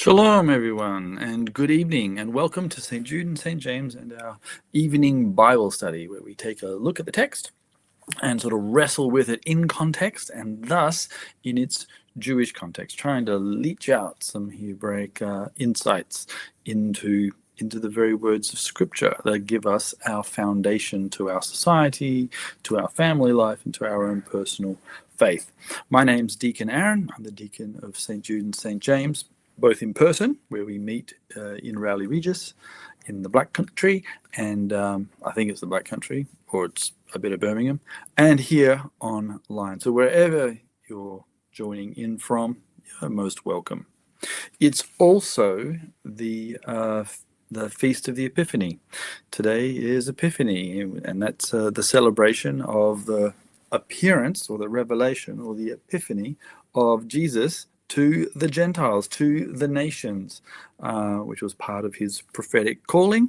Shalom, everyone, and good evening, and welcome to St. Jude and St. James and our evening Bible study, where we take a look at the text and sort of wrestle with it in context and thus in its Jewish context, trying to leach out some Hebraic insights into the very words of Scripture that give us our foundation to our society, to our family life, and to our own personal faith. My name's Deacon Aaron. I'm the deacon of St. Jude and St. James, both in person, where we meet in Rowley Regis in the Black Country, and I think it's the Black Country, or it's a bit of Birmingham, and here online. So wherever you're joining in from, you're most welcome. It's also the Feast of the Epiphany. Today is Epiphany, and that's the celebration of the appearance or the revelation or the epiphany of Jesus to the Gentiles, to the nations, which was part of his prophetic calling,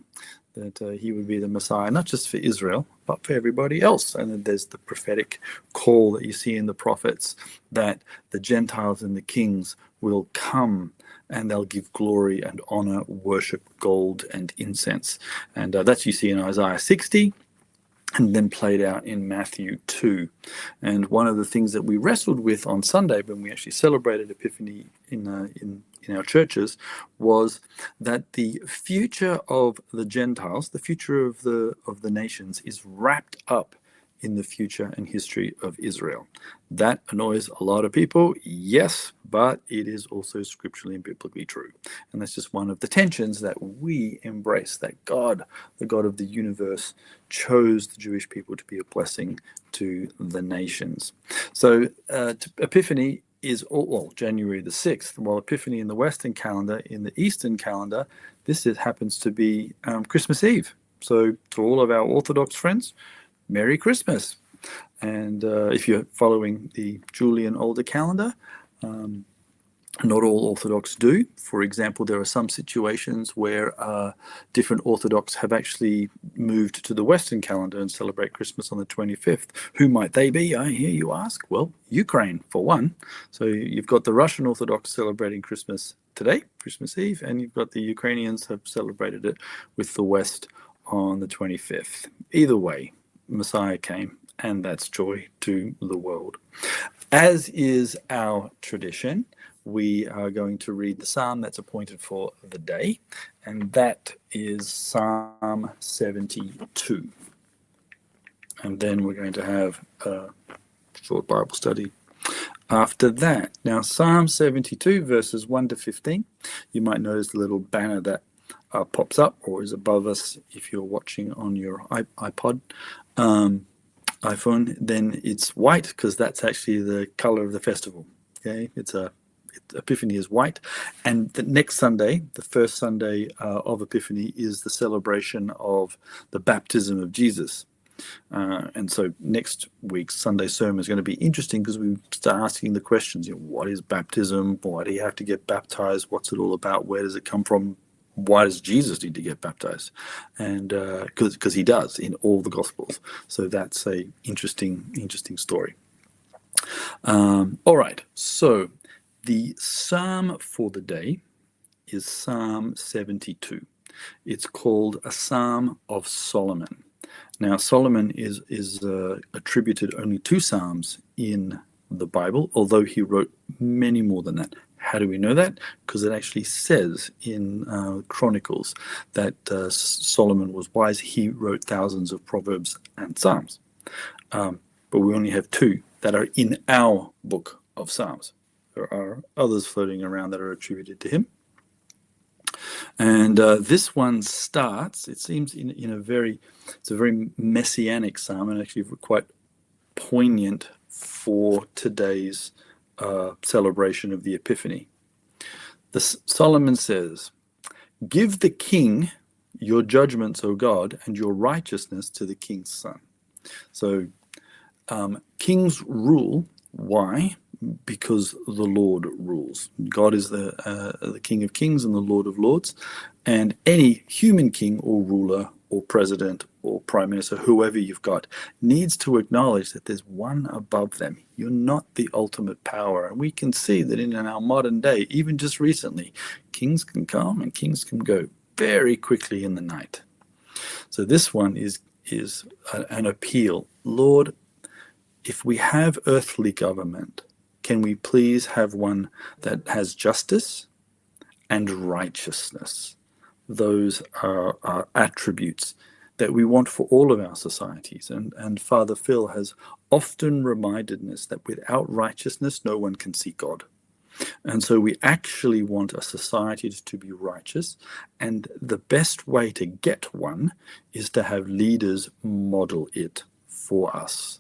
that he would be the Messiah, not just for Israel, but for everybody else. And then there's the prophetic call that you see in the prophets, that the Gentiles and the kings will come and they'll give glory and honor, worship gold and incense. And that's you see in Isaiah 60. And then played out in Matthew 2. And one of the things that we wrestled with on Sunday when we actually celebrated Epiphany in our churches was that the future of the Gentiles, the future of the nations, is wrapped up in the future and history of Israel. That annoys a lot of people, yes, but it is also scripturally and biblically true. And that's just one of the tensions that we embrace, that God, the God of the universe, chose the Jewish people to be a blessing to the nations. So Epiphany is January the 6th, while Epiphany in the Western calendar, in the Eastern calendar, happens to be Christmas Eve. So to all of our Orthodox friends, Merry Christmas. And if you're following the Julian older calendar, not all Orthodox do. For example, there are some situations where different Orthodox have actually moved to the Western calendar and celebrate Christmas on the 25th. Who might they be, I hear you ask? Well, Ukraine, for one. So you've got the Russian Orthodox celebrating Christmas today, Christmas Eve, and you've got the Ukrainians have celebrated it with the West on the 25th. Either way, Messiah came, and that's joy to the world. As is our tradition, we are going to read the psalm that's appointed for the day, and that is Psalm 72. And then we're going to have a short Bible study after that. Now, Psalm 72, verses 1 to 15, you might notice the little banner that pops up or is above us if you're watching on your iPod. iPhone, then it's white because that's actually the color of the festival. Okay, Epiphany is white, and the next Sunday, the first Sunday of Epiphany, is the celebration of the baptism of Jesus. And so next week's Sunday sermon is going to be interesting because we start asking the questions: what is baptism? Why do you have to get baptized? What's it all about? Where does it come from? Why does Jesus need to get baptized? And because he does in all the Gospels. So that's a interesting story. All right. So the psalm for the day is Psalm 72. It's called a Psalm of Solomon. Now, Solomon is attributed only 2 psalms in the Bible, although he wrote many more than that. How do we know that? Because it actually says in Chronicles that Solomon was wise. He wrote thousands of proverbs and psalms. But we only have 2 that are in our book of Psalms. There are others floating around that are attributed to him. And this one starts, it seems, it's a very messianic psalm, and actually quite poignant for today's celebration of the Epiphany. Solomon says, "Give the king your judgments, O God, and your righteousness to the king's son." So kings rule. Why? Because the Lord rules. God is the King of Kings and the Lord of Lords, and any human king or ruler or president or prime minister, whoever you've got, needs to acknowledge that there's one above them. You're not the ultimate power. And we can see that in our modern day, even just recently, kings can come and kings can go very quickly in the night. So this one is an appeal. Lord, if we have earthly government, can we please have one that has justice and righteousness? Those are attributes that we want for all of our societies. And Father Phil has often reminded us that without righteousness, no one can see God. And so we actually want a society to be righteous. And the best way to get one is to have leaders model it for us.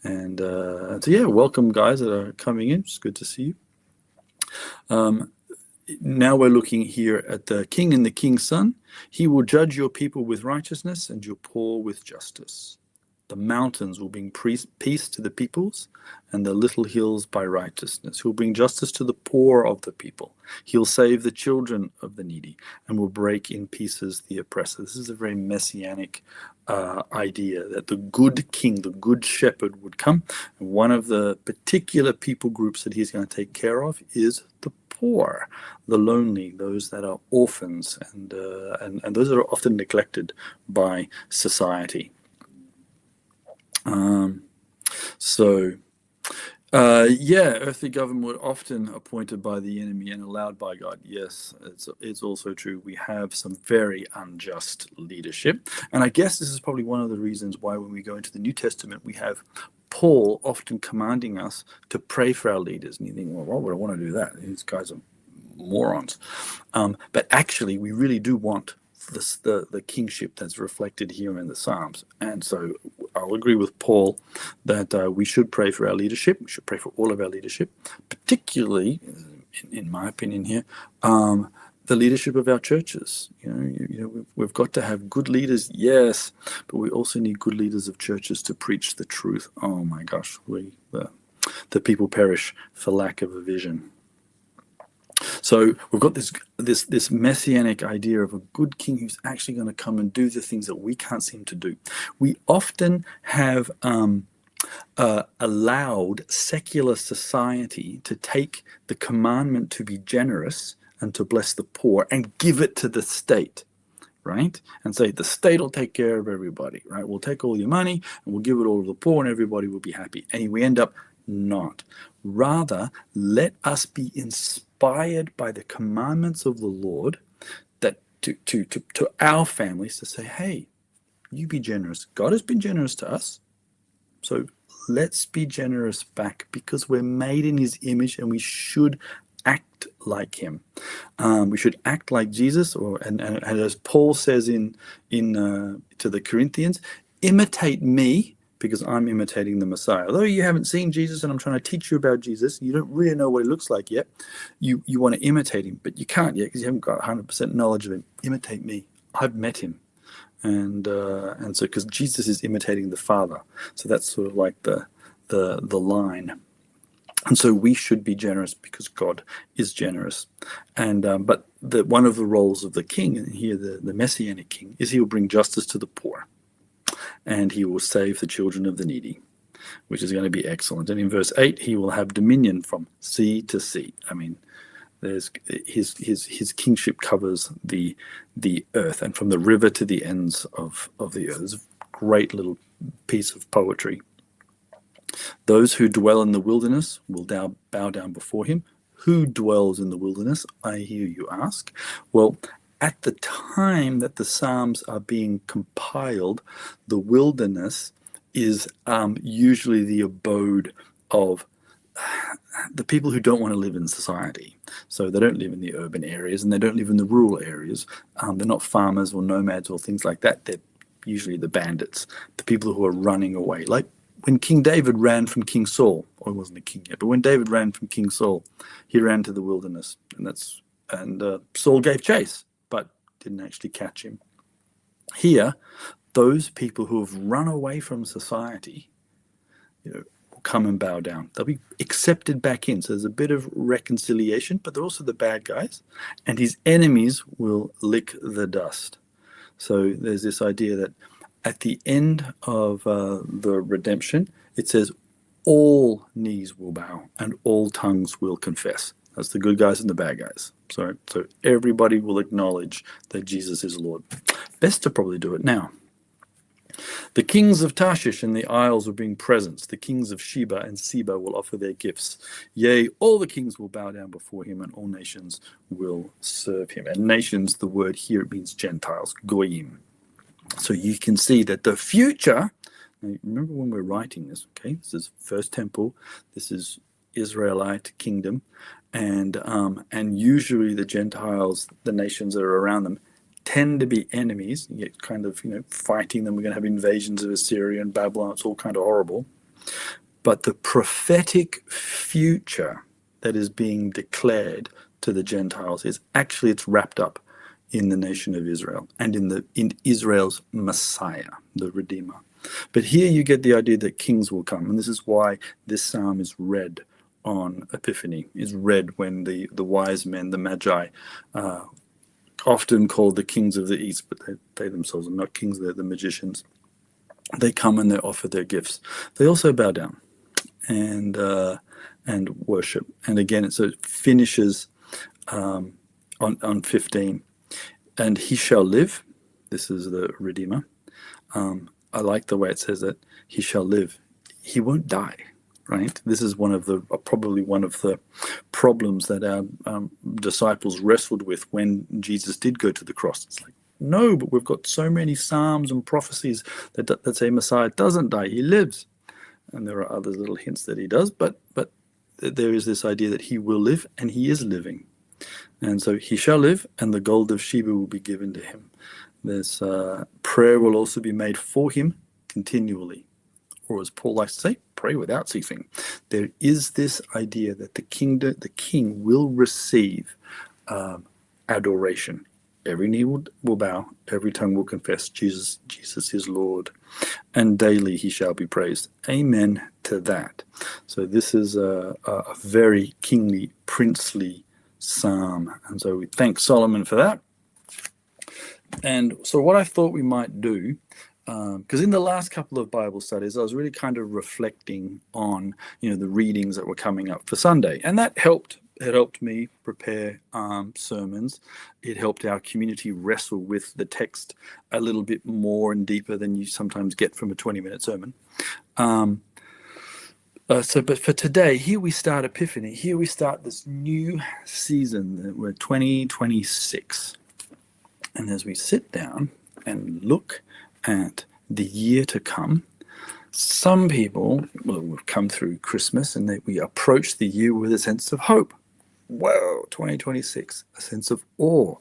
And so, yeah, welcome, guys, that are coming in. It's good to see you. Now we're looking here at the king and the king's son. He will judge your people with righteousness and your poor with justice. The mountains will bring peace to the peoples, and the little hills by righteousness. He'll bring justice to the poor of the people. He'll save the children of the needy, and will break in pieces the oppressor. This is a very messianic idea that the good king, the good shepherd would come. And one of the particular people groups that he's going to take care of is the poor, the lonely, those that are orphans, and those that are often neglected by society. Earthly government were often appointed by the enemy and allowed by God. Yes, it's also true. We have some very unjust leadership. And I guess this is probably one of the reasons why when we go into the New Testament, we have Paul often commanding us to pray for our leaders. And you think, well, why would I want to do that? These guys are morons. But actually, we really do want the kingship that's reflected here in the Psalms. And so I'll agree with Paul that we should pray for our leadership. We should pray for all of our leadership, particularly, in my opinion here, the leadership of our churches. We've got to have good leaders, yes, but we also need good leaders of churches to preach the truth. Oh my gosh, the people perish for lack of a vision. So we've got this messianic idea of a good king who's actually going to come and do the things that we can't seem to do. We often have allowed secular society to take the commandment to be generous and to bless the poor and give it to the state, right? And say the state will take care of everybody, right? We'll take all your money and we'll give it all to the poor and everybody will be happy. And we end up not. Rather, let us be inspired by the commandments of the Lord, that to our families, to say, hey, you be generous. God has been generous to us, so let's be generous back, because we're made in his image and we should act like him. We should act like Jesus, and as Paul says in to the Corinthians, imitate me, because I'm imitating the Messiah. Although you haven't seen Jesus and I'm trying to teach you about Jesus, you don't really know what he looks like yet. You want to imitate him, but you can't yet because you haven't got 100% knowledge of him. Imitate me. I've met him. And so because Jesus is imitating the Father. So that's sort of like the line. And so we should be generous because God is generous. And but one of the roles of the king, and here the Messianic king, is he will bring justice to the poor. And he will save the children of the needy, which is going to be excellent. And in verse 8, he will have dominion from sea to sea. I mean, there's his kingship covers the earth, and from the river to the ends of the earth. It's a great little piece of poetry. Those who dwell in the wilderness will bow down before him. Who dwells in the wilderness, I hear you ask? Well, at the time that the Psalms are being compiled, the wilderness is usually the abode of the people who don't want to live in society. So they don't live in the urban areas and they don't live in the rural areas. They're not farmers or nomads or things like that. They're usually the bandits, the people who are running away. Like when King David ran from King Saul, or he wasn't a king yet, but when David ran from King Saul, he ran to the wilderness, and Saul gave chase, but didn't actually catch him. Here, those people who have run away from society, will come and bow down. They'll be accepted back in. So there's a bit of reconciliation, but they're also the bad guys, and his enemies will lick the dust. So there's this idea that at the end of the redemption, it says all knees will bow and all tongues will confess. That's the good guys and the bad guys. So everybody will acknowledge that Jesus is Lord. Best to probably do it now. The kings of Tarshish and the isles will bring presents. The kings of Sheba and Seba will offer their gifts. Yea, all the kings will bow down before him, and all nations will serve him. And nations, the word here, it means Gentiles, goyim. So you can see that the future, now remember when we're writing this, okay, this is First Temple, this is Israelite kingdom, and usually the Gentiles, the nations that are around them, tend to be enemies. You get kind of, fighting them. We're going to have invasions of Assyria and Babylon. It's all kind of horrible. But the prophetic future that is being declared to the Gentiles is actually, it's wrapped up in the nation of Israel and in Israel's Messiah, the Redeemer. But here you get the idea that kings will come, and this is why this psalm is read on Epiphany, is read when the wise men, the Magi, often called the kings of the East, but they themselves are not kings, they're the magicians. They come and they offer their gifts. They also bow down and worship. And again, so it finishes on 15. And he shall live. This is the Redeemer. I like the way it says that he shall live. He won't die, right? This is probably one of the problems that our disciples wrestled with when Jesus did go to the cross. It's like, no, but we've got so many psalms and prophecies that say Messiah doesn't die, he lives. And there are other little hints that he does, but there is this idea that he will live, and he is living. And so he shall live, and the gold of Sheba will be given to him. This prayer will also be made for him continually. Or as Paul likes to say, pray without ceasing. There is this idea that the king will receive adoration. Every knee will bow, every tongue will confess Jesus is Lord, and daily he shall be praised. Amen to that. So this is a very kingly, princely psalm, and so we thank Solomon for that. And so what I thought we might do, because in the last couple of Bible studies, I was really kind of reflecting on, the readings that were coming up for Sunday, and that helped. It helped me prepare sermons. It helped our community wrestle with the text a little bit more and deeper than you sometimes get from a 20-minute sermon. But for today, here we start Epiphany. Here we start this new season. We're 2026. And as we sit down and look at the year to come, some people, we've come through Christmas and we approach the year with a sense of hope. Whoa, 2026, a sense of awe.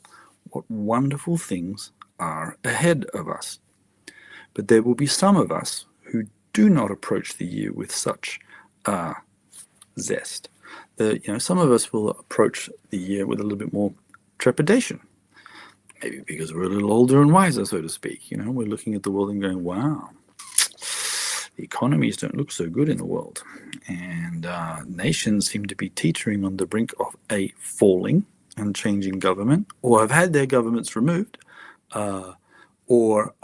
What wonderful things are ahead of us. But there will be some of us who do not approach the year with such zest. Some of us will approach the year with a little bit more trepidation. Maybe because we're a little older and wiser, so to speak. We're looking at the world and going, wow, the economies don't look so good in the world. And nations seem to be teetering on the brink of a falling and changing government, or have had their governments removed, or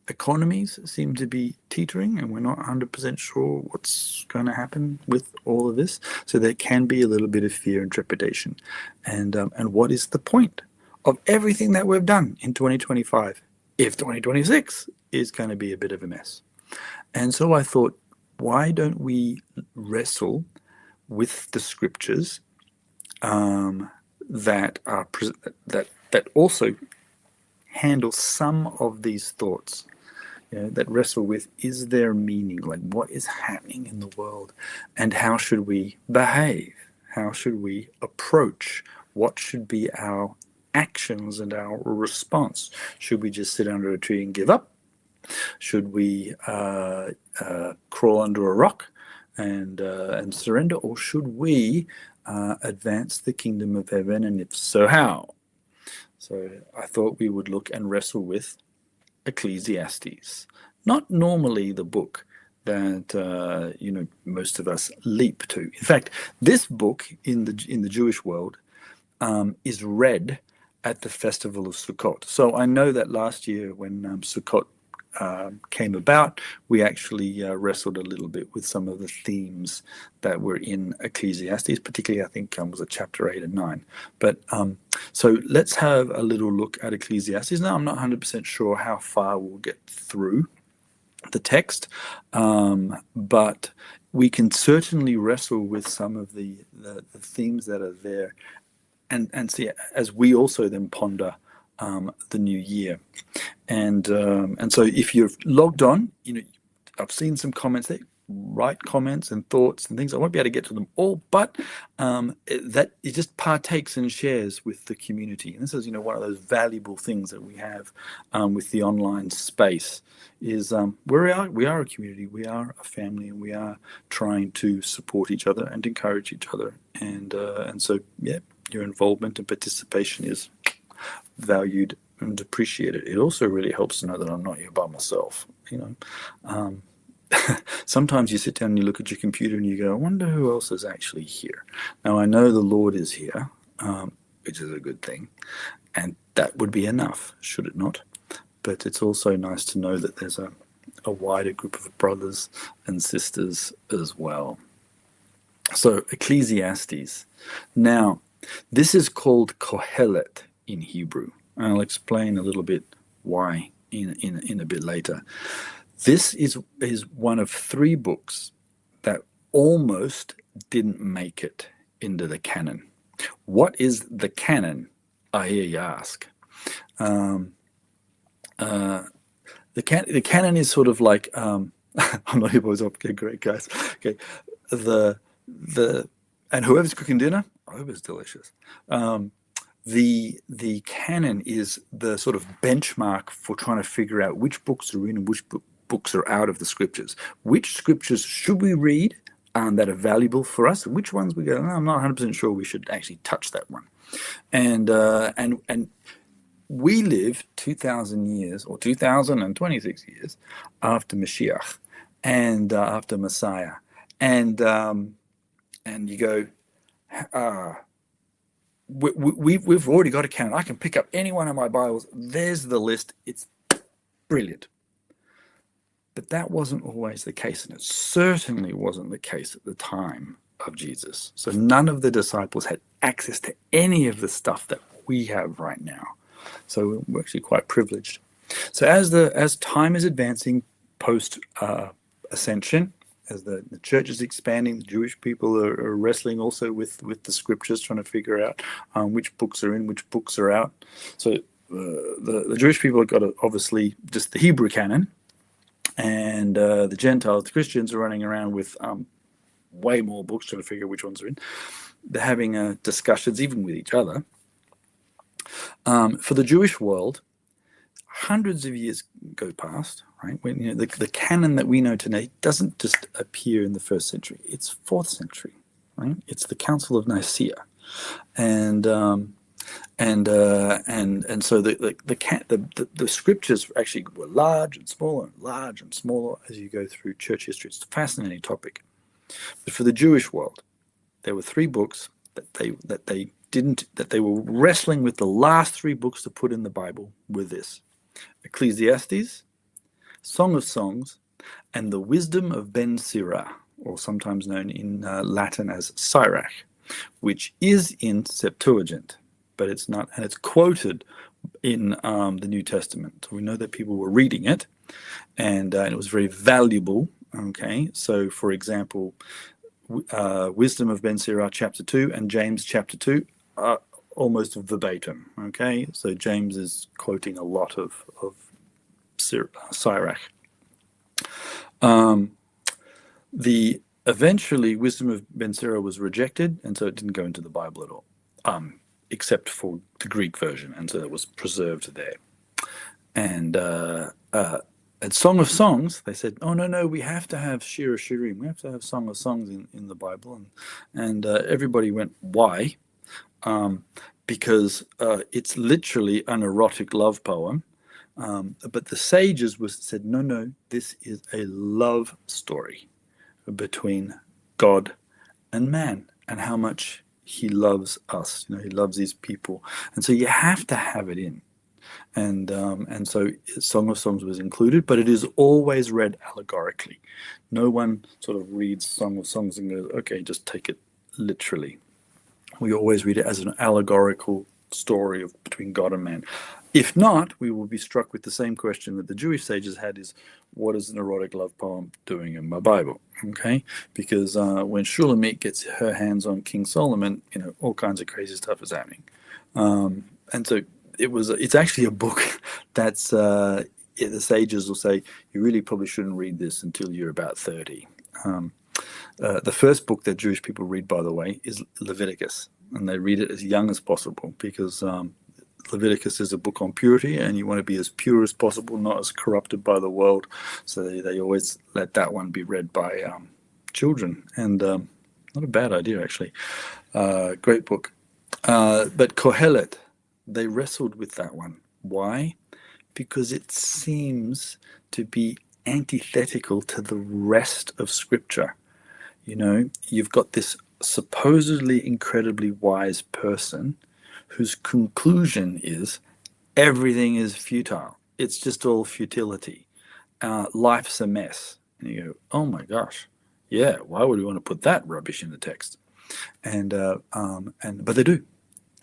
economies seem to be teetering, and we're not 100% sure what's going to happen with all of this. So there can be a little bit of fear and trepidation. And what is the point of everything that we've done in 2025 if 2026 is going to be a bit of a mess? And so I thought, why don't we wrestle with the scriptures that also handle some of these thoughts, that wrestle with, is there meaning? Like, what is happening in the world, and how should we behave? How should we approach? What should be our actions and our response? Should we just sit under a tree and give up? Should we crawl under a rock and surrender, or should we advance the kingdom of heaven? And if so, how? So I thought we would look and wrestle with Ecclesiastes. Not normally the book that most of us leap to. In fact, this book in the Jewish world is read at the festival of Sukkot. So I know that last year when Sukkot came about, we actually wrestled a little bit with some of the themes that were in Ecclesiastes, particularly I think was it chapter 8 and 9. But so let's have a little look at Ecclesiastes. Now, I'm not 100% sure how far we'll get through the text, but we can certainly wrestle with some of the themes that are there and see as we also then ponder the new year. And so if you're logged on, I've seen some comments there. Write comments and thoughts and things. I won't be able to get to them all, but that it just partakes and shares with the community. And this is, one of those valuable things that we have with the online space is we are a community, we are a family, and we are trying to support each other and encourage each other. And so, yeah, your involvement and participation is valued and appreciated. It also really helps to know that I'm not here by myself. Sometimes you sit down and you look at your computer and you go, I wonder who else is actually here. Now, I know the Lord is here, which is a good thing, and that would be enough, should it not? But it's also nice to know that there's a wider group of brothers and sisters as well. So, Ecclesiastes. Now, this is called Kohelet in Hebrew. And I'll explain a little bit why in a bit later. This is one of 3 books that almost didn't make it into the canon. What is the canon? I hear you ask. The canon is sort of like I'm not your boys up. Okay, great guys. Okay, and whoever's cooking dinner, I hope it's delicious. The canon is the sort of benchmark for trying to figure out which books are in and which books are out of the scriptures. Which scriptures should we read that are valuable for us, and which ones we go, I'm not 100% sure we should actually touch that one. And we live 2,000 years or 2,026 years after Mashiach and after Messiah, and you go, we've already got a canon. I can pick up any one of my Bibles. There's the list. It's brilliant. But that wasn't always the case, and it certainly wasn't the case at the time of Jesus. So none of the disciples had access to any of the stuff that we have right now. So we're actually quite privileged. So as time is advancing post ascension, as the church is expanding, the Jewish people are wrestling also with the scriptures, trying to figure out which books are in, which books are out. So the Jewish people have got obviously just the Hebrew canon, and the Gentiles, the Christians, are running around with way more books, trying to figure out which ones are in. They're having discussions even with each other. For the Jewish world, hundreds of years go past, right? When the canon that we know today doesn't just appear in the 1st century; it's 4th century, right? It's the Council of Nicaea, and so the scriptures actually were large and smaller as you go through church history. It's a fascinating topic. But for the Jewish world, there were 3 books that they were wrestling with. The last 3 books to put in the Bible were this: Ecclesiastes, Song of Songs, and the Wisdom of Ben Sirach, or sometimes known in Latin as Sirach, which is in Septuagint, but it's not, and it's quoted in the New Testament. So we know that people were reading it, and it was very valuable. Okay, so for example, Wisdom of Ben Sirach chapter 2 and James chapter 2 are almost verbatim. Okay, so James is quoting a lot of Sirach. The eventually Wisdom of Ben Sirach was rejected, and so it didn't go into the Bible at all, except for the Greek version, and so it was preserved there. And Song of Songs, they said, oh no, we have to have Shir Shirim, we have to have Song of Songs in the Bible, and everybody went, why? Because it's literally an erotic love poem. But the sages said, no, this is a love story between God and man, and how much he loves us. He loves his people, and so you have to have it in. And so Song of Songs was included, but it is always read allegorically. No one sort of reads Song of Songs and goes, okay, just take it literally. We always read it as an allegorical story between God and man. If not, we will be struck with the same question that the Jewish sages had: is what is an erotic love poem doing in my Bible? Okay, because when Shulamit gets her hands on King Solomon, all kinds of crazy stuff is happening. And so it's actually a book that's the sages will say you really probably shouldn't read this until you're about 30. The first book that Jewish people read, by the way, is Leviticus, and they read it as young as possible because Leviticus is a book on purity, and you want to be as pure as possible, not as corrupted by the world. So they always let that one be read by children, and not a bad idea, actually. Great book. But Kohelet, they wrestled with that one. Why? Because it seems to be antithetical to the rest of Scripture. You've got this supposedly incredibly wise person whose conclusion is everything is futile. It's just all futility. Life's a mess. And you go, oh my gosh, yeah, why would we want to put that rubbish in the text? But they do.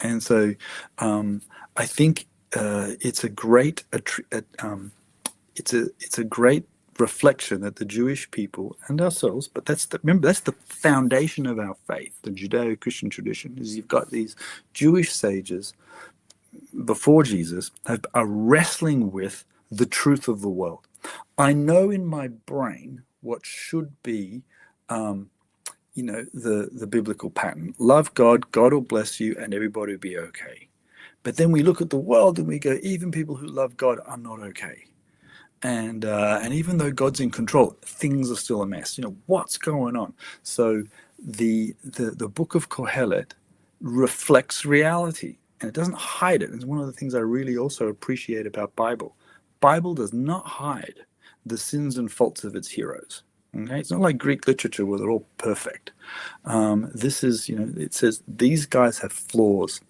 And so I think it's a great it's a great reflection that the Jewish people and ourselves, but remember that's the foundation of our faith, the Judeo-Christian tradition, is you've got these Jewish sages before Jesus are wrestling with the truth of the world. I know in my brain what should be the biblical pattern. Love God, God will bless you, and everybody will be okay. But then we look at the world and we go, even people who love God are not okay. And even though God's in control, things are still a mess. What's going on? So the book of Kohelet reflects reality, and it doesn't hide it. It's one of the things I really also appreciate about Bible. Bible does not hide the sins and faults of its heroes. Okay, it's not like Greek literature where they're all perfect. This is, it says these guys have flaws,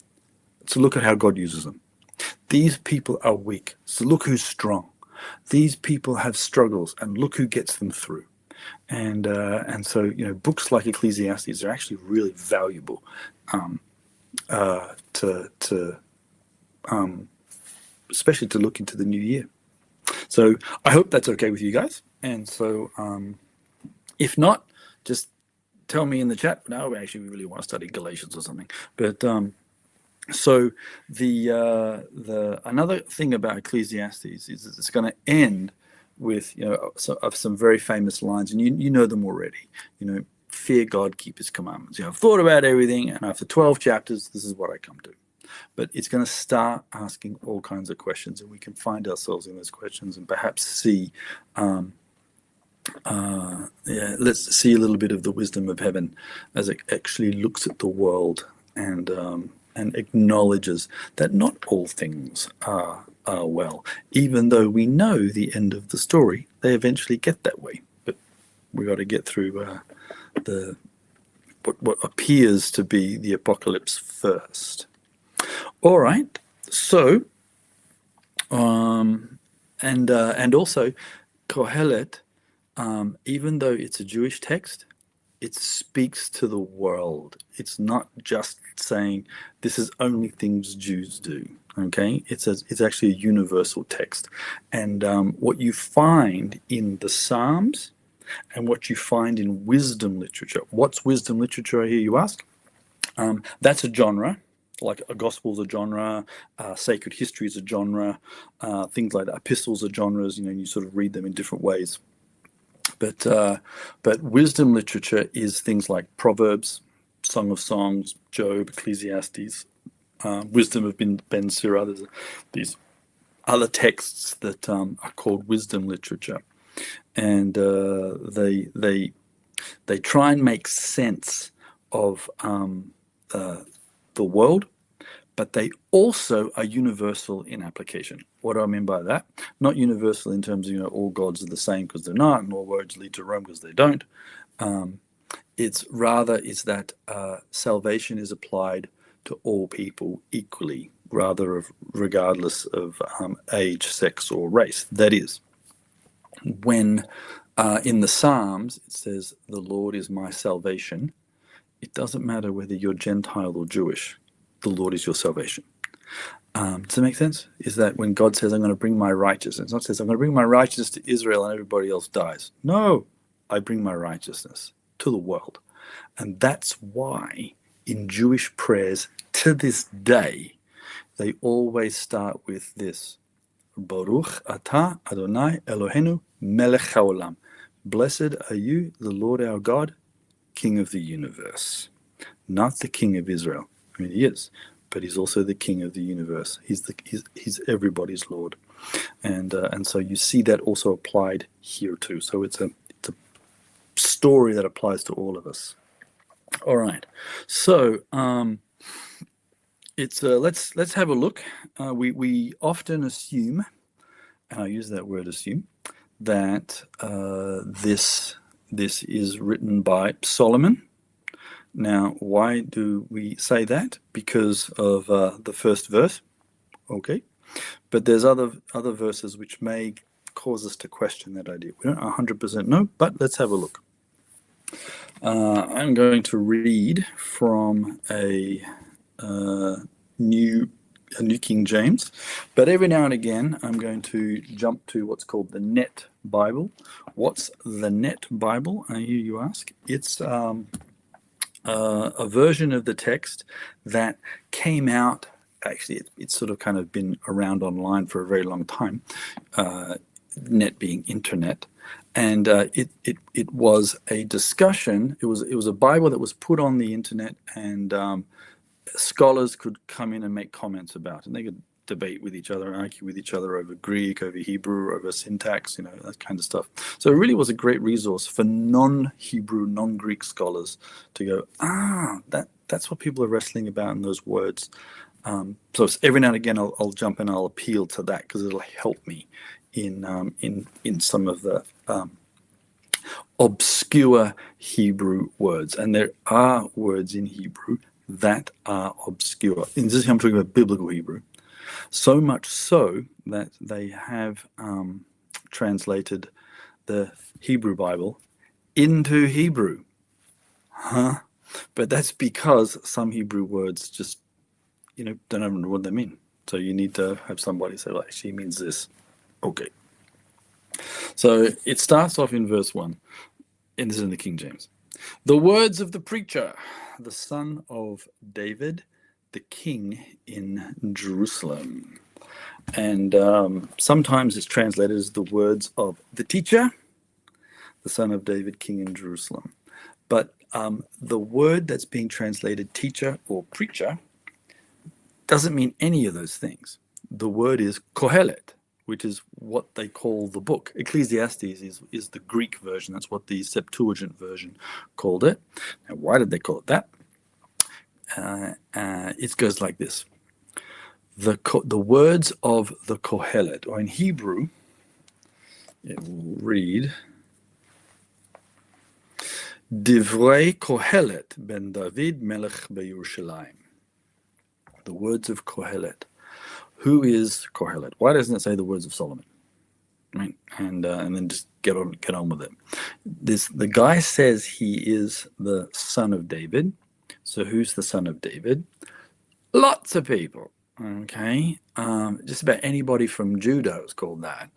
so look at how God uses them. These people are weak, so look who's strong. These people have struggles, and look who gets them through. And so books like Ecclesiastes are actually really valuable especially to look into the new year. So I hope that's okay with you guys. And so if not, just tell me in the chat. No, actually, we really want to study Galatians or something. But so the another thing about Ecclesiastes is that it's going to end with of some very famous lines, and you know them already. Fear God, keep His commandments. I've thought about everything, and after 12 chapters, this is what I come to. But it's going to start asking all kinds of questions, and we can find ourselves in those questions and perhaps see. Let's see a little bit of the wisdom of heaven as it actually looks at the world and acknowledges that not all things are well, even though we know the end of the story. They eventually get that way, but we got to get through what appears to be the apocalypse first. All right, so and also Kohelet, even though it's a Jewish text, it speaks to the world. It's not just saying this is only things Jews do. Okay, it's actually a universal text, and what you find in the Psalms and what you find in wisdom literature. What's wisdom literature, I hear you ask? That's a genre. Like a gospel's a genre, sacred history is a genre, things like that. Epistles are genres. You sort of read them in different ways. But wisdom literature is things like Proverbs, Song of Songs, Job, Ecclesiastes, Wisdom of Ben Sirah. There's these other texts that are called wisdom literature, and they try and make sense of the world, but they also are universal in application. What do I mean by that? Not universal in terms of all gods are the same, because they're not, and all roads lead to Rome, because they don't. It's rather is that salvation is applied to all people equally, rather of regardless of age, sex, or race. That is, when in the Psalms it says, "The Lord is my salvation," it doesn't matter whether you're Gentile or Jewish. The Lord is your salvation. Does that make sense? Is that when God says, "I'm going to bring my righteousness," it's not says, "I'm going to bring my righteousness to Israel and everybody else dies." No, I bring my righteousness to the world. And that's why in Jewish prayers to this day, they always start with this: Baruch atah Adonai Eloheinu melech haolam. Blessed are you, the Lord our God, King of the universe. Not the King of Israel. I mean, he is, but he's also the King of the universe. He's everybody's Lord. And so you see that also applied here too. So it's a story that applies to all of us. All right, so it's let's have a look. We often assume, and I use that word assume, that this is written by Solomon. Now, why do we say that? Because of the first verse, okay. But there's other verses which may cause us to question that idea. We don't 100% know, but let's have a look. I'm going to read from a New King James, but every now and again I'm going to jump to what's called the Net Bible. What's the Net Bible? I hear you ask. It's a version of the text that came out. Actually, it's sort of kind of been around online for a very long time. Net being internet. And it was a discussion. It was a Bible that was put on the internet, and scholars could come in and make comments about it. And they could debate with each other, argue with each other over Greek, over Hebrew, over syntax, that kind of stuff. So it really was a great resource for non-Hebrew, non-Greek scholars to go, that's what people are wrestling about in those words. So every now and again I'll jump in and I'll appeal to that because it'll help me in some of the obscure Hebrew words. And there are words in Hebrew that are obscure. In this, I'm talking about biblical Hebrew. So much so that they have translated the Hebrew Bible into Hebrew. But that's because some Hebrew words just, don't even know what they mean. So you need to have somebody say, well, actually, it means this. Okay. So it starts off in verse 1, and this is in the King James. The words of the preacher, the son of David, the king in Jerusalem. And sometimes it's translated as the words of the teacher, the son of David, king in Jerusalem. But the word that's being translated teacher or preacher doesn't mean any of those things. The word is Kohelet, which is what they call the book. Ecclesiastes is the Greek version. That's what the Septuagint version called it. Now, why did they call it that? It goes like this. The words of the Kohelet, or in Hebrew, it will read, Divrei Kohelet ben David melech beYerushalayim. The words of Kohelet. Who is Kohelet? Why doesn't it say the words of Solomon? Right, and then just get on with it. The guy says he is the son of David. So who's the son of David? Lots of people. Okay, just about anybody from Judah is called that.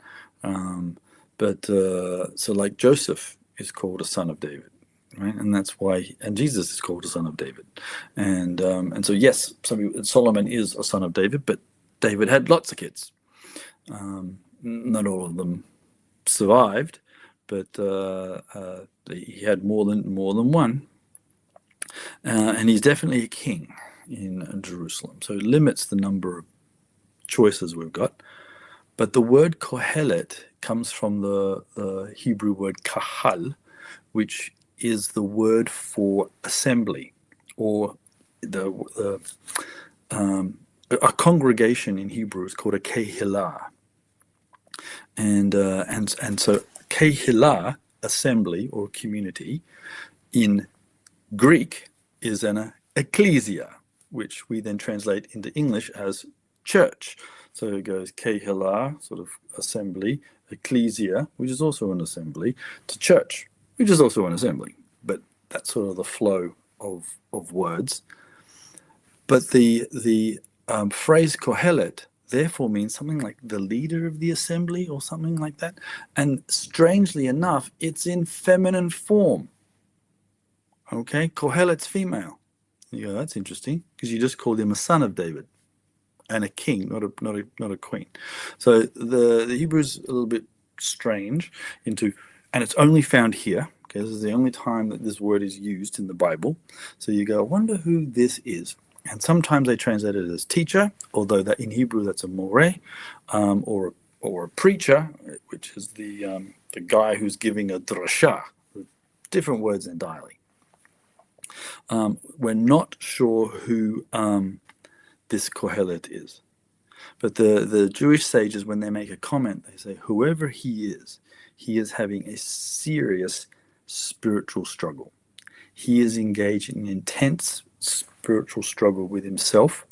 So like Joseph is called a son of David, right? And that's why, and Jesus is called a son of David. And so yes, Solomon is a son of David, but David had lots of kids. Not all of them survived, but he had more than one. And he's definitely a king in Jerusalem. So it limits the number of choices we've got. But the word Kohelet comes from the Hebrew word kahal, which is the word for assembly, or a congregation in Hebrew is called a kehilah. And so kehilah, assembly or community, in Greek is an ecclesia, which we then translate into English as church. So it goes kehilah, sort of assembly, ecclesia, which is also an assembly, to church, which is also an assembly. But that's sort of the flow of words. But the phrase Kohelet therefore means something like the leader of the assembly or something like that. And strangely enough, it's in feminine form. Okay, Kohelet's female. You go, that's interesting, because you just called him a son of David and a king, not a queen. So the Hebrew is a little bit strange and it's only found here. Okay, this is the only time that this word is used in the Bible. So you go, I wonder who this is. And sometimes they translate it as teacher, although that in Hebrew that's a moreh, or a preacher, which is the guy who's giving a drasha, different words entirely. We're not sure who this Kohelet is. But the Jewish sages, when they make a comment, they say, whoever he is having a serious spiritual struggle. He is engaged in intense spiritual struggle with himself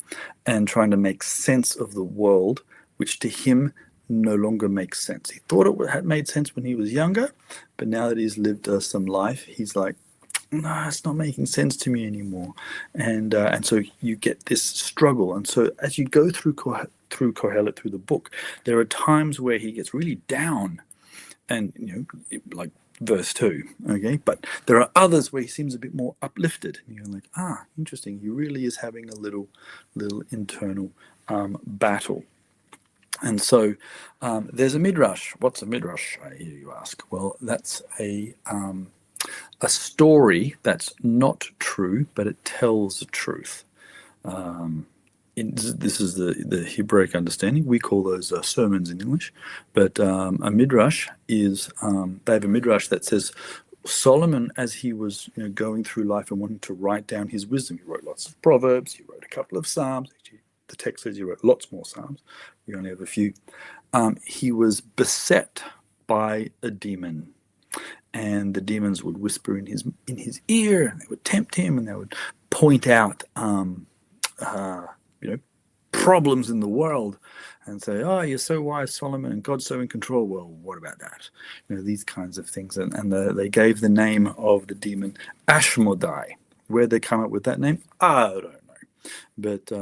and trying to make sense of the world, which to him no longer makes sense. He thought it had made sense when he was younger, but now that he's lived some life, he's like, no, it's not making sense to me anymore. And so you get this struggle. And so as you go through Kohelet, through the book, there are times where he gets really down, and like verse 2, okay? But there are others where he seems a bit more uplifted. And you're like, interesting. He really is having a little internal battle. And so there's a midrash. What's a midrash, I hear you ask? Well, that's a story that's not true, but it tells the truth. This is the Hebraic understanding. We call those sermons in English. But a midrash is, they have a midrash that says Solomon, as he was going through life and wanting to write down his wisdom, he wrote lots of Proverbs, he wrote a couple of Psalms. Actually, the text says he wrote lots more Psalms. We only have a few. He was beset by a demon. And the demons would whisper in his ear, and they would tempt him, and they would point out, problems in the world, and say, "Oh, you're so wise, Solomon, and God's so in control." Well, what about that? These kinds of things, and they gave the name of the demon Ashmodai. Where'd they come up with that name? I don't know. But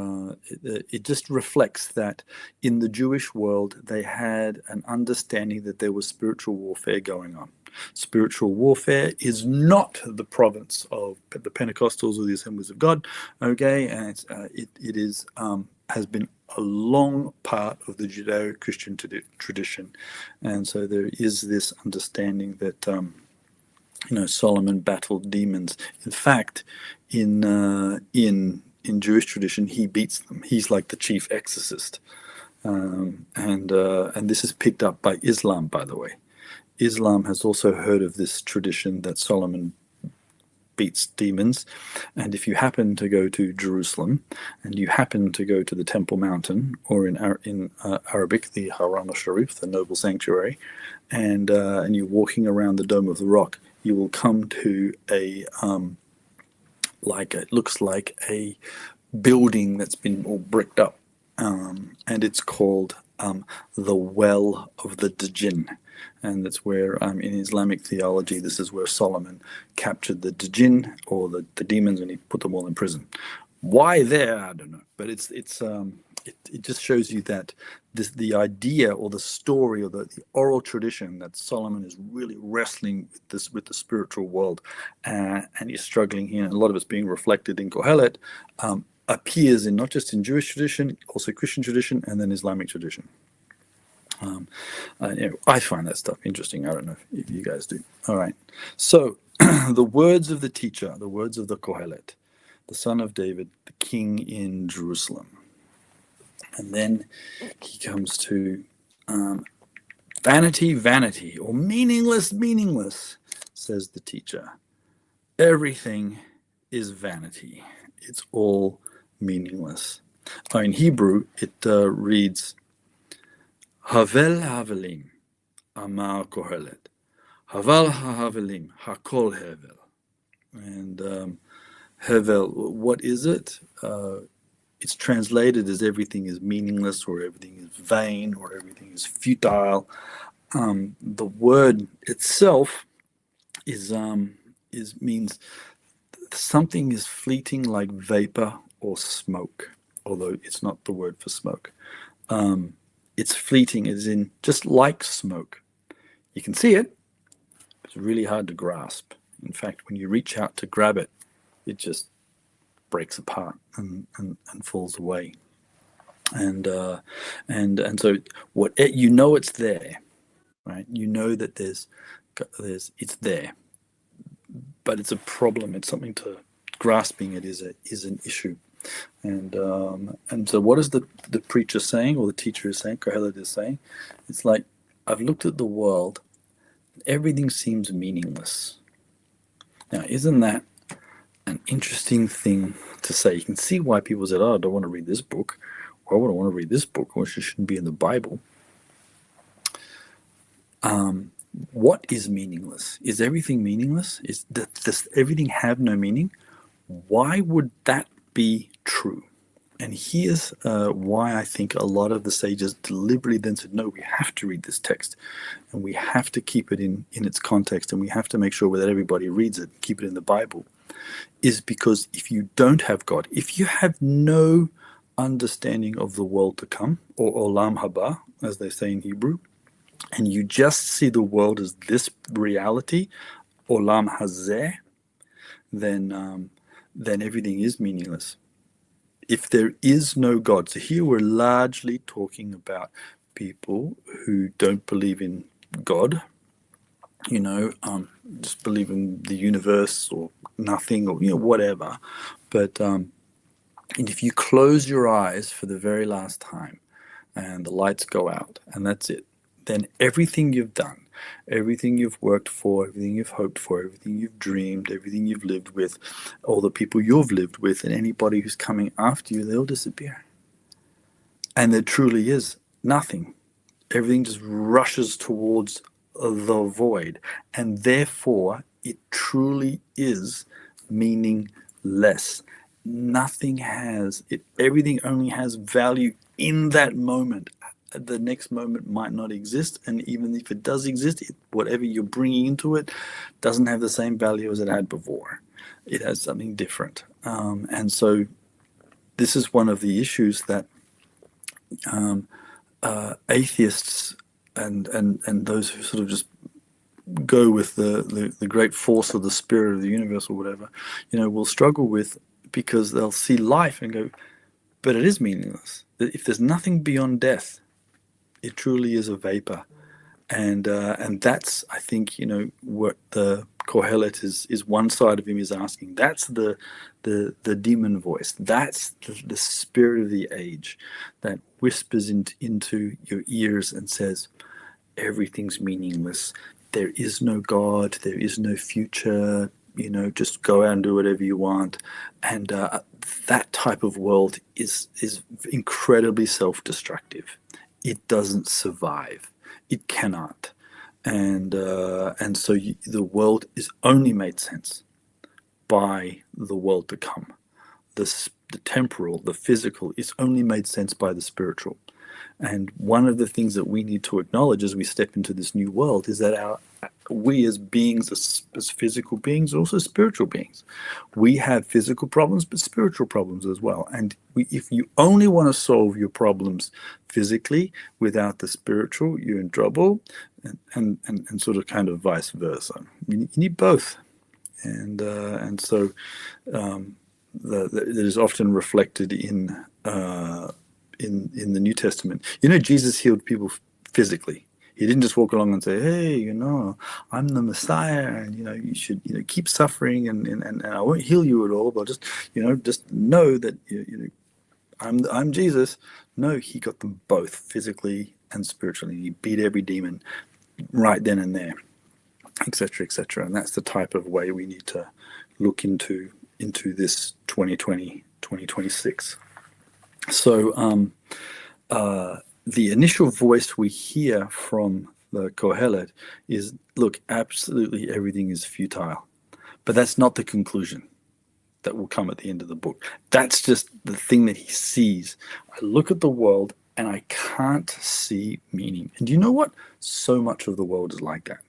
it just reflects that in the Jewish world, they had an understanding that there was spiritual warfare going on. Spiritual warfare is not the province of the Pentecostals or the Assemblies of God, okay? And it is has been a long part of the Judeo-Christian tradition, and so there is this understanding that Solomon battled demons. In fact, in Jewish tradition, he beats them. He's like the chief exorcist, and this is picked up by Islam, by the way. Islam has also heard of this tradition that Solomon beats demons, and if you happen to go to Jerusalem and you happen to go to the Temple Mountain, or in Arabic, the Haram al-Sharif, the noble sanctuary, and you're walking around the Dome of the Rock, you will come to it looks like a building that's been all bricked up, and it's called the Well of the Djinn. And that's where, in Islamic theology, this is where Solomon captured the Djinn, or the demons, and he put them all in prison. Why there? I don't know. But it just shows you that the idea or the story or the oral tradition that Solomon is really wrestling with the spiritual world, and he's struggling here, and a lot of it's being reflected in Kohelet, appears in not just in Jewish tradition, also Christian tradition, and then Islamic tradition. I find that stuff interesting. I don't know if you guys do. All right. So the words of the teacher, the words of the Kohelet, the son of David, the king in Jerusalem. And then he comes to vanity, vanity, or meaningless, meaningless, says the teacher. Everything is vanity. It's all meaningless. In Hebrew, it reads, Havel havelim, amar Kohelet. Haval havelim, hakol hevel. And Hevel, what is it? It's translated as everything is meaningless, or everything is vain, or everything is futile. The word itself is means something is fleeting like vapor or smoke, although it's not the word for smoke. It's fleeting as in just like smoke. You can see it, it's really hard to grasp. In fact, when you reach out to grab it, it just breaks apart and falls away. And so what you know, it's there, right? You know that there's it's there, but it's a problem. It's something to grasping it is an issue. And so what is the preacher saying, or the teacher is saying, Kohelet is saying? It's like, I've looked at the world, everything seems meaningless. Now, isn't that an interesting thing to say? You can see why people said, oh, I don't want to read this book, or I wouldn't want to read this book, or it shouldn't be in the Bible. What is meaningless? Is everything meaningless? Does everything have no meaning? Why would that be true? And here's why I think a lot of the sages deliberately then said, no, we have to read this text, and we have to keep it in its context, and we have to make sure that everybody reads it, keep it in the Bible, is because if you don't have God, if you have no understanding of the world to come, or olam haba, as they say in Hebrew, and you just see the world as this reality, olam hazeh, then everything is meaningless. If there is no God, so here we're largely talking about people who don't believe in God, just believe in the universe or nothing, or whatever. But and if you close your eyes for the very last time, and the lights go out, and that's it, then everything you've done, everything you've worked for, everything you've hoped for, everything you've dreamed, everything you've lived with, all the people you've lived with, and anybody who's coming after you, they'll disappear. And there truly is nothing. Everything just rushes towards the void. And therefore, it truly is meaningless. Nothing has it. Everything only has value in that moment. The next moment might not exist, and even if it does exist, whatever you're bringing into it doesn't have the same value as it had before. It has something different. And so this is one of the issues that atheists and those who sort of just go with the great force of the spirit of the universe or whatever, will struggle with, because they'll see life and go, but it is meaningless. If there's nothing beyond death, it truly is a vapor. And that's, I think, what the Kohelet is one side of him is asking. That's the demon voice. That's the spirit of the age that whispers into your ears and says, everything's meaningless. There is no God. There is no future. Just go out and do whatever you want. And that type of world is incredibly self-destructive. It doesn't survive. It cannot. And so the world is only made sense by the world to come. The temporal, the physical, is only made sense by the spiritual. And one of the things that we need to acknowledge as we step into this new world is that we as beings, as physical beings, are also spiritual beings. We have physical problems, but spiritual problems as well. And if you only want to solve your problems physically without the spiritual, you're in trouble, and sort of kind of vice versa. You need both. And so that is often reflected in the New Testament. Jesus healed people physically. He didn't just walk along and say, hey, I'm the Messiah, and you should keep suffering, and I won't heal you at all, but just know that I'm Jesus. No, he got them both, physically and spiritually. He beat every demon right then and there, etc., etc. And that's the type of way we need to look into this 2020, 2026. So the initial voice we hear from the Kohelet is, look, absolutely everything is futile. But that's not the conclusion. that will come at the end of the book. That's just the thing that he sees. I look at the world and I can't see meaning. And do you know what? So much of the world is like that.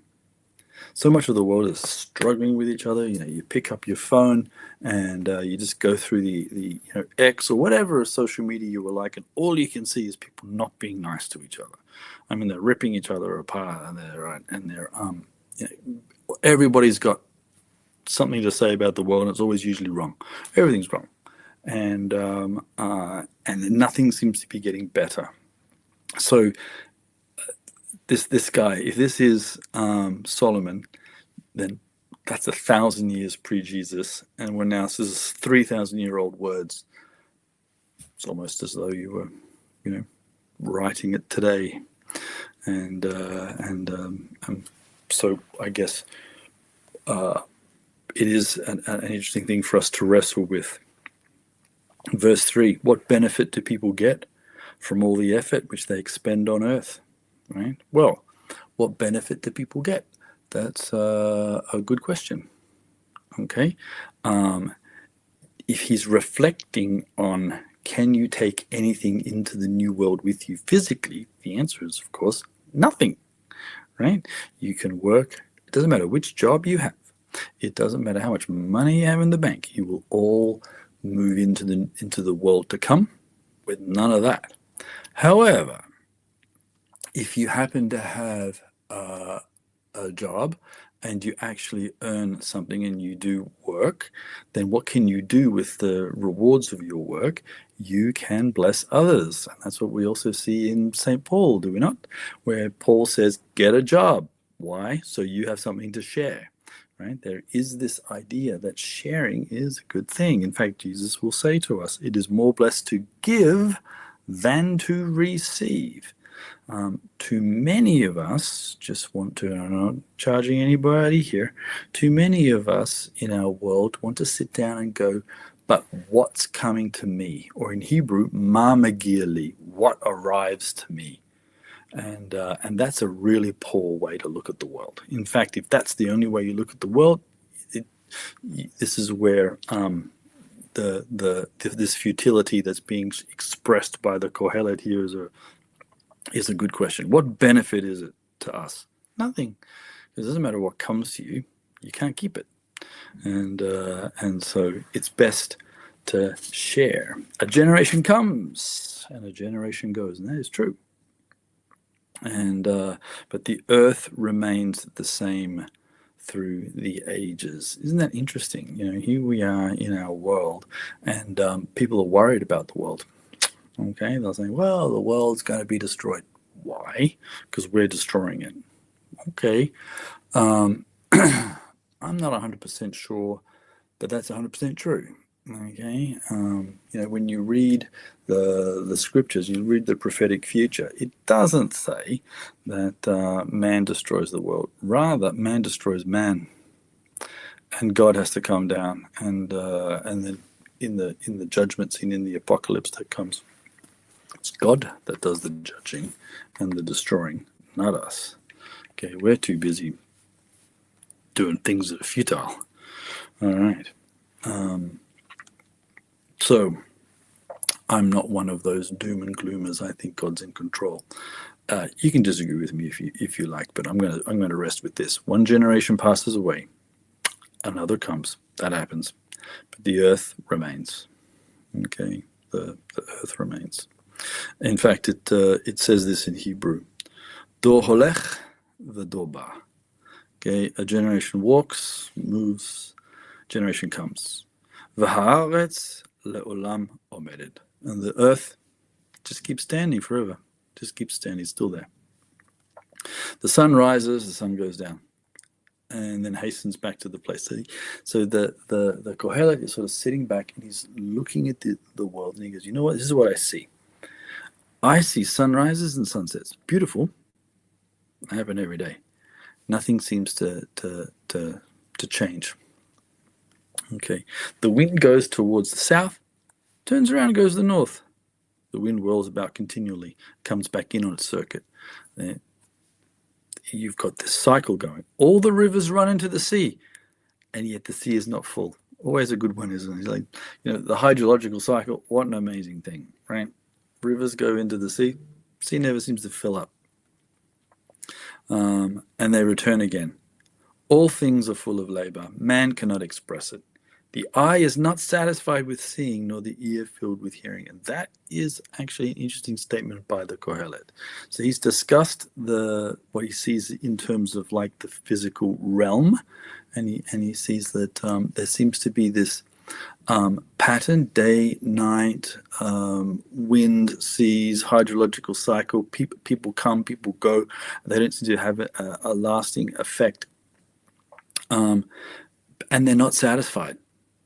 So much of the world is struggling with each other. You pick up your phone and you just go through the X or whatever social media you were like, and all you can see is people not being nice to each other. I mean, they're ripping each other apart, and they're everybody's got something to say about the world, and it's always usually wrong. Everything's wrong, and nothing seems to be getting better. So this guy, if this is Solomon, then that's 1,000 years pre-Jesus, and we're now, this is 3,000-year-old words. It's almost as though you were, writing it today, and so I guess it is an interesting thing for us to wrestle with. Verse 3: what benefit do people get from all the effort which they expend on earth? Right? Well, what benefit do people get? That's a good question. Okay. If he's reflecting on, can you take anything into the new world with you physically? The answer is, of course, nothing. Right? You can work. It doesn't matter which job you have. It doesn't matter how much money you have in the bank. You will all move into the world to come with none of that. However, if you happen to have a job and you actually earn something and you do work, then what can you do with the rewards of your work? You can bless others. And that's what we also see in St. Paul, do we not? Where Paul says, get a job. Why? So you have something to share. Right? There is this idea that sharing is a good thing. In fact, Jesus will say to us, it is more blessed to give than to receive. Too many of us just want to, I'm not charging anybody here, too many of us in our world want to sit down and go, but what's coming to me? Or in Hebrew, ma magia li, what arrives to me? And that's a really poor way to look at the world. In fact, if that's the only way you look at the world, this is where this futility that's being expressed by the Kohelet here is a good question. What benefit is it to us? Nothing. It doesn't matter what comes to you; you can't keep it, and so it's best to share. A generation comes and a generation goes, and that is true. And but the earth remains the same through the ages. Isn't that interesting? Here we are in our world, and people are worried about the world. Okay, they'll say, well, the world's going to be destroyed. Why? Because we're destroying it. Okay. I'm not 100% sure that that's 100% true. Okay. When you read the scriptures, you read the prophetic future, it doesn't say that man destroys the world. Rather, man destroys man. And God has to come down, and then in the judgment scene, in the apocalypse that comes, it's God that does the judging and the destroying, not us. Okay, we're too busy doing things that are futile. All right. So I'm not one of those doom and gloomers. I think God's in control. You can disagree with me if you like, but I'm gonna rest with this. One generation passes away, another comes. That happens, but the earth remains. Okay, the earth remains. In fact, it says this in Hebrew: Dor holech v'dor ba. Okay, a generation walks, moves, generation comes. V'haaretz le'olam omedet. And the earth just keeps standing forever. Just keeps standing, still there. The sun rises, the sun goes down, and then hastens back to the place. So the Kohelet is sort of sitting back and he's looking at the world, and he goes, you know what? This is what I see. I see sunrises and sunsets. Beautiful. They happen every day. Nothing seems to change. Okay. The wind goes towards the south, turns around and goes to the north. The wind whirls about continually, comes back in on its circuit. You've got this cycle going. All the rivers run into the sea, and yet the sea is not full. Always a good one, isn't it? It's like, the hydrological cycle, what an amazing thing, right? Rivers go into the sea, sea never seems to fill up, and they return again. All things are full of labor. Man cannot express it. The eye is not satisfied with seeing, nor the ear filled with hearing. And that is actually an interesting statement by the Kohelet. So he's discussed what he sees in terms of like the physical realm, and he sees that there seems to be this pattern: day, night, wind, seas, hydrological cycle. People come, people go. They don't seem to have a lasting effect, and they're not satisfied.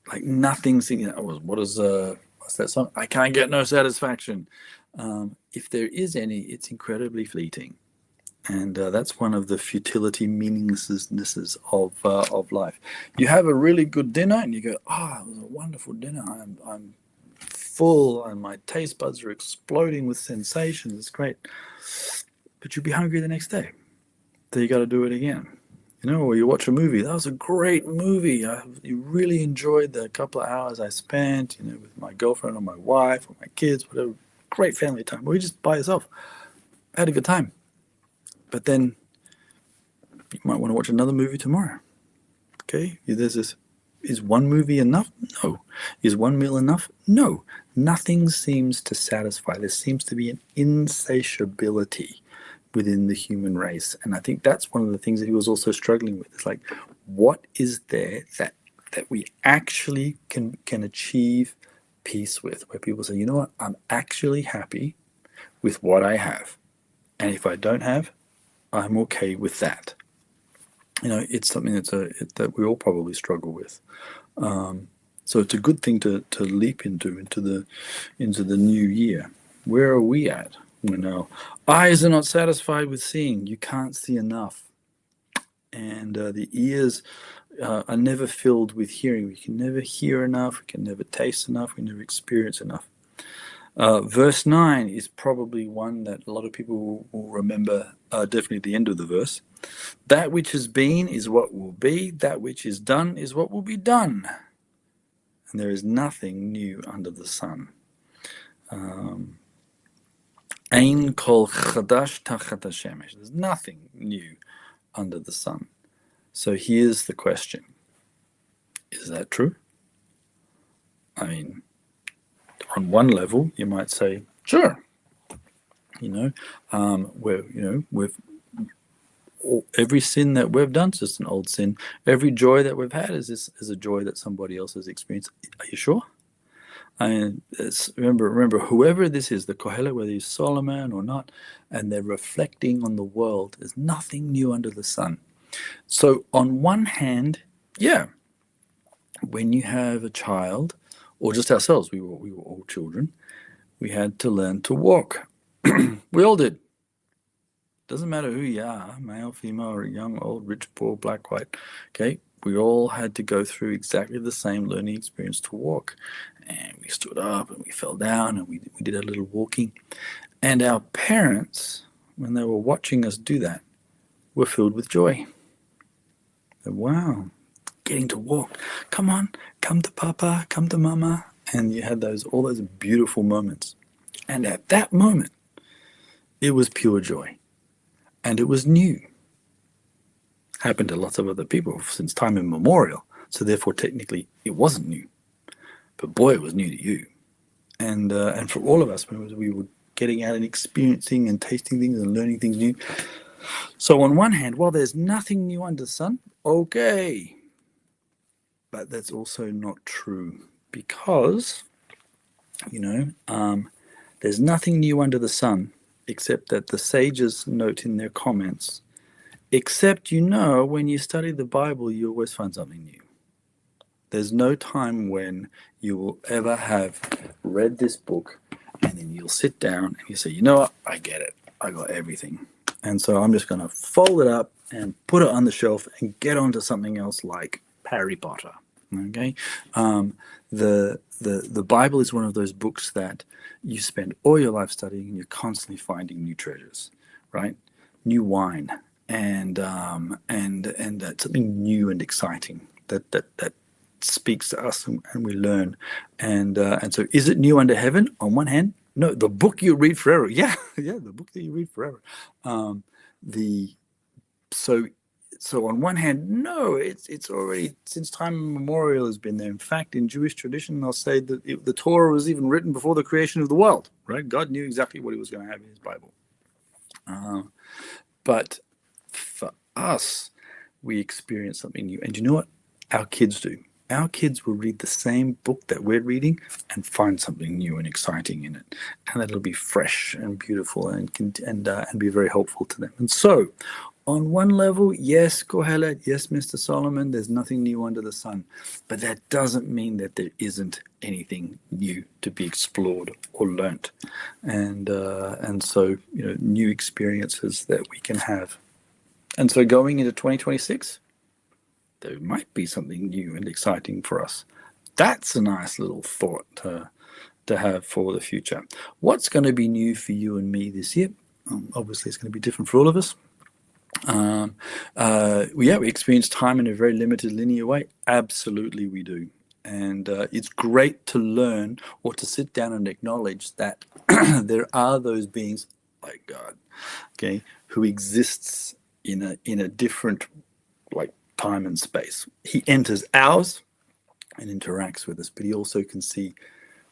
Like nothing's, what's that song? I can't get no satisfaction. If there is any, it's incredibly fleeting, and that's one of the futility, meaninglessnesses of life. You have a really good dinner, and you go, "Oh, it was a wonderful dinner. I'm full, and my taste buds are exploding with sensations. It's great," but you'll be hungry the next day. So you got to do it again. Or you watch a movie. That was a great movie. You really enjoyed the couple of hours I spent, with my girlfriend or my wife or my kids, whatever. Great family time. Or you just by yourself. I had a good time. But then you might want to watch another movie tomorrow. Okay? There's this. Is one movie enough? No. Is one meal enough? No. Nothing seems to satisfy. There seems to be an insatiability within the human race, and I think that's one of the things that he was also struggling with. It's like, what is there that we actually can achieve peace with, where people say, you know what, I'm actually happy with what I have, and if I don't have, I'm okay with that. It's something that we all probably struggle with. So it's a good thing to leap into the new year. Where are we at? When our eyes are not satisfied with seeing, you can't see enough, and the ears are never filled with hearing. We can never hear enough, we can never taste enough, we never experience enough. Verse 9 is probably one that a lot of people will remember, definitely at the end of the verse. That which has been is what will be, that which is done is what will be done, and there is nothing new under the sun. Ein kol chadash tachat hashemesh. There's nothing new under the sun. So here's the question: is that true? I mean, on one level, you might say, sure. Every sin that we've done is just an old sin. Every joy that we've had is a joy that somebody else has experienced. Are you sure? Remember, whoever this is, the Kohelet, whether he's Solomon or not, and they're reflecting on the world, there's nothing new under the sun. So on one hand, yeah, when you have a child, or just ourselves, we were all children, we had to learn to walk. We all did. Doesn't matter who you are, male, female, or young, old, rich, poor, black, white. Okay, we all had to go through exactly the same learning experience to walk. And we stood up and we fell down and we did a little walking. And our parents, when they were watching us do that, were filled with joy. Wow, getting to walk. Come on, come to Papa, come to Mama. And you had all those beautiful moments. And at that moment, it was pure joy. And it was new. Happened to lots of other people since time immemorial. So therefore, technically, it wasn't new. But boy, it was new to you. And for all of us, when we were getting out and experiencing and tasting things and learning things new. So on one hand, while there's nothing new under the sun, okay. But that's also not true, because, there's nothing new under the sun, except that the sages note in their comments, except when you study the Bible, you always find something new. There's no time when you will ever have read this book and then you'll sit down and you say, you know what, I get it. I got everything. And so I'm just going to fold it up and put it on the shelf and get on to something else like Harry Potter. Okay? The Bible is one of those books that you spend all your life studying and you're constantly finding new treasures, right? New wine and something new and exciting that speaks to us, and we learn. And so, is it new under heaven? On one hand, no. The book you read forever, yeah, yeah, the book that you read forever. The so so on one hand, no, it's already since time immemorial has been there. In fact, in Jewish tradition, they'll say that the Torah was even written before the creation of the world. Right? God knew exactly what He was going to have in His Bible. But for us, we experience something new. And you know what? Our kids do. Our kids will read the same book that we're reading and find something new and exciting in it, and it'll be fresh and beautiful and be very helpful to them. And so, on one level, yes, Kohelet, yes, Mr. Solomon, there's nothing new under the sun, but that doesn't mean that there isn't anything new to be explored or learnt, and so new experiences that we can have. And so, going into 2026. There might be something new and exciting for us. That's a nice little thought to have for the future. What's going to be new for you and me this year? Obviously, it's going to be different for all of us. We experience time in a very limited linear way. Absolutely, we do. And it's great to learn or to sit down and acknowledge that there are those beings like God, okay, who exists in a different time and space. He enters ours and interacts with us, but he also can see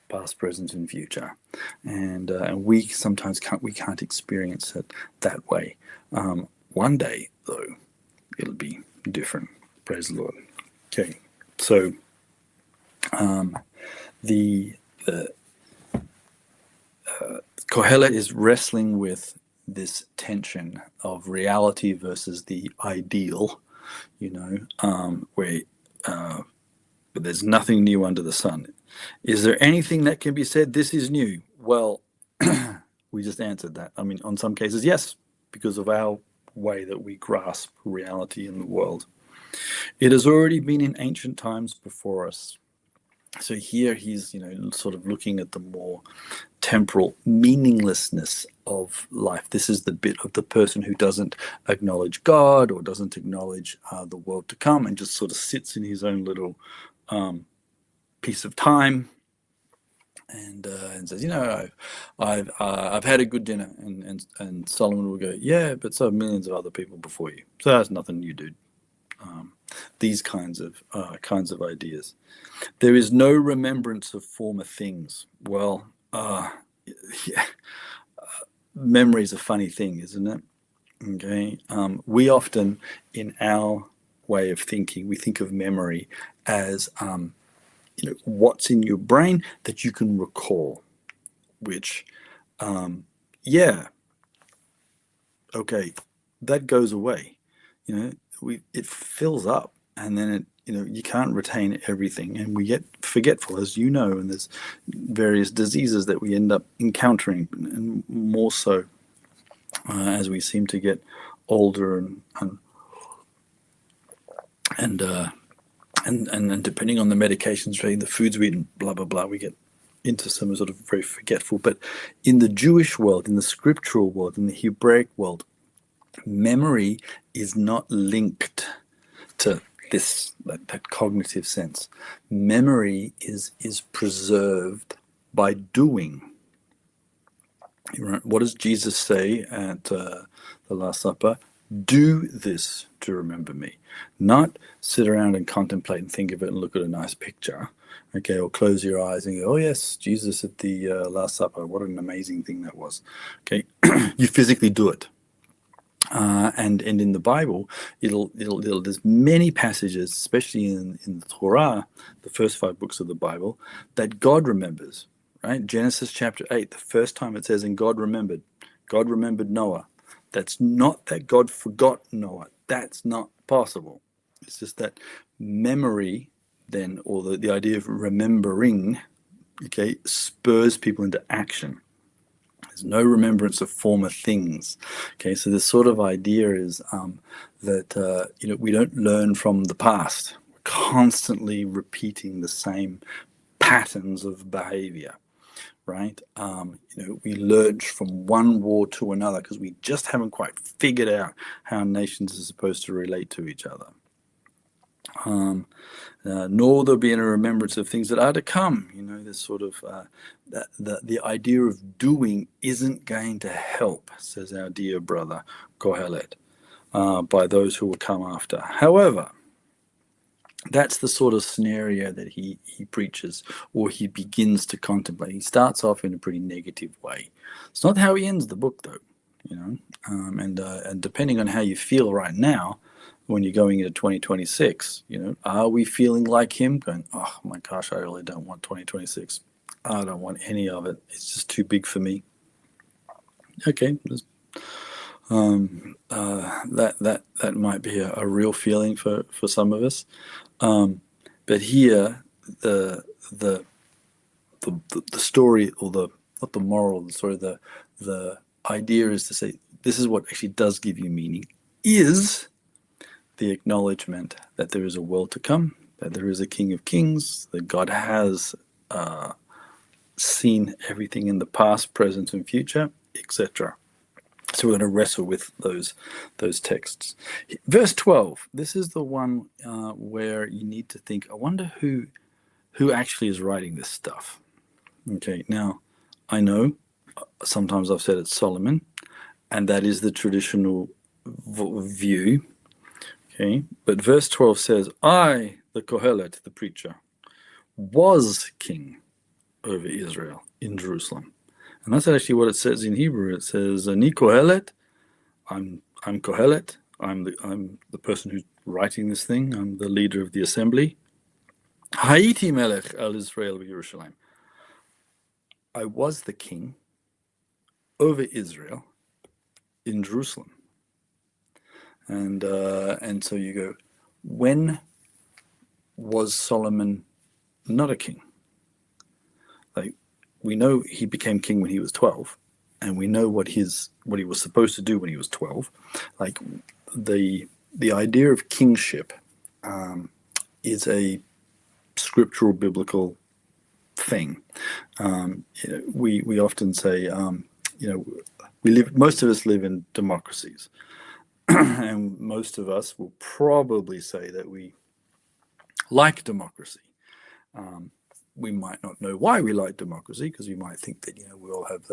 past, present, and future. And we sometimes can't experience it that way. One day, though, it'll be different. Praise the Lord. Okay, so the Kohelet is wrestling with this tension of reality versus the ideal. Where but there's nothing new under the sun. Is there anything that can be said this is new? Well, we just answered that. I mean, on some cases, yes, because of our way that we grasp reality in the world. It has already been in ancient times before us. So here he's, sort of looking at the more temporal meaninglessness of life. This is the bit of the person who doesn't acknowledge God or doesn't acknowledge the world to come and just sort of sits in his own little piece of time and says, I've had a good dinner, and Solomon will go, yeah, but so have millions of other people before you. So that's nothing you do. These kinds of ideas. There is no remembrance of former things. Well, yeah, memory is a funny thing, isn't it? Okay, we often, in our way of thinking, we think of memory as what's in your brain that you can recall. Which, okay, that goes away. It fills up, and then it you can't retain everything, and we get forgetful, as you know, and there's various diseases that we end up encountering, and more so as we seem to get older and depending on the medications, right, the foods we eat, blah blah blah, we get into some sort of very forgetful. But in the Jewish world, in the scriptural world, in the Hebraic world, memory is not linked to that cognitive sense. Memory is preserved by doing. What does Jesus say at the Last Supper? Do this to remember me. Not sit around and contemplate and think of it and look at a nice picture. Okay, or close your eyes and go, oh yes, Jesus at the Last Supper. What an amazing thing that was. Okay, you physically do it. And in the Bible, there's many passages, especially in the Torah, the first 5 books of the Bible, that God remembers. Right? Genesis chapter 8, the first time it says, and God remembered Noah. That's not that God forgot Noah. That's not possible. It's just that memory then, or the idea of remembering, okay, spurs people into action. There's no remembrance of former things. Okay, so this sort of idea is that we don't learn from the past. We're constantly repeating the same patterns of behavior, right? We lurch from one war to another because we just haven't quite figured out how nations are supposed to relate to each other. Nor there'll be any remembrance of things that are to come. This sort of the idea of doing isn't going to help, says our dear brother Kohelet, by those who will come after. However, that's the sort of scenario that he preaches, or he begins to contemplate. He starts off in a pretty negative way. It's not how he ends the book, though. And depending on how you feel right now, when you're going into 2026, are we feeling like him, going, oh my gosh, I really don't want 2026. I don't want any of it. It's just too big for me. Okay, that might be a real feeling for some of us. But here, the story, or not the moral, the story, the idea is to say, this is what actually does give you meaning, is the acknowledgement that there is a world to come, that there is a King of Kings, that God has seen everything in the past, present, and future, etc. So we're going to wrestle with those texts. Verse 12. This is the one where you need to think, I wonder who actually is writing this stuff. Okay, now I know sometimes I've said it's Solomon, and that is the traditional view. Okay, but verse 12 says, I, the Kohelet, the preacher, was king over Israel in Jerusalem. And that's actually what it says in Hebrew. It says, Ani Kohelet, I'm Kohelet, I'm the person who's writing this thing, I'm the leader of the assembly. Haiti Melech al Israel Yerushalayim. I was the king over Israel in Jerusalem. And so you go, when was Solomon not a king? Like, we know he became king when he was 12, and we know what he was supposed to do when he was 12. Like, the idea of kingship is a scriptural biblical thing. We often say, most of us live in democracies. And most of us will probably say that we like democracy. We might not know why we like democracy, because we might think that we all have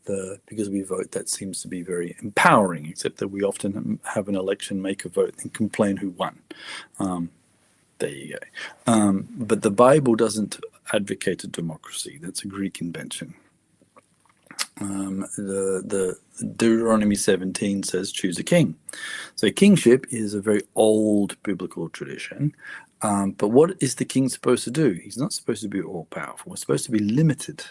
the because we vote, that seems to be very empowering, except that we often have an election, make a vote, and complain who won. There you go. But the Bible doesn't advocate a democracy. That's a Greek invention. The Deuteronomy 17 says, choose a king. So kingship is a very old biblical tradition. But what is the king supposed to do? He's not supposed to be all powerful. He's supposed to be limited,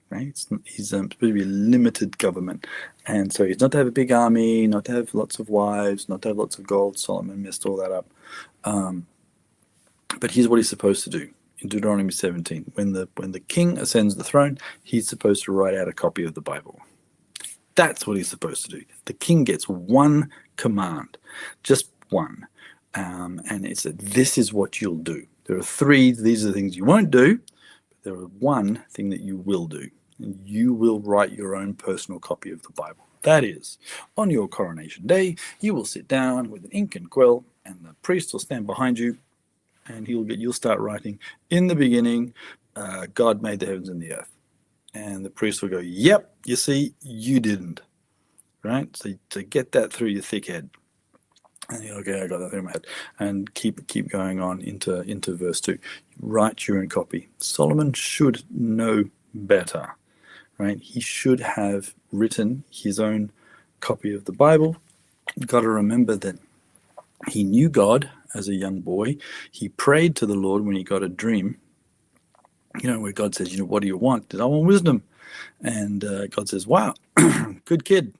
right? He's supposed to be a limited government. And so he's not to have a big army, not to have lots of wives, not to have lots of gold. Solomon messed all that up. But here's what he's supposed to do. In Deuteronomy 17, when the king ascends the throne, he's supposed to write out a copy of the Bible. That's what he's supposed to do. The king gets one command, just one. And it's that this is what you'll do. There are three, these are the things you won't do, but there are one thing that you will do. And you will write your own personal copy of the Bible. That is, on your coronation day, you will sit down with an ink and quill, and the priest will stand behind you, and you'll start writing, in the beginning, God made the heavens and the earth. And the priest will go, yep, you see, you didn't. Right? So to get that through your thick head. And you're okay, I got that through my head. And keep going on into verse 2. Write your own copy. Solomon should know better. Right? He should have written his own copy of the Bible. You've got to remember that he knew God as a young boy. He prayed to the Lord when he got a dream, where God says, what do you want? He said, I want wisdom. And God says, wow, good kid.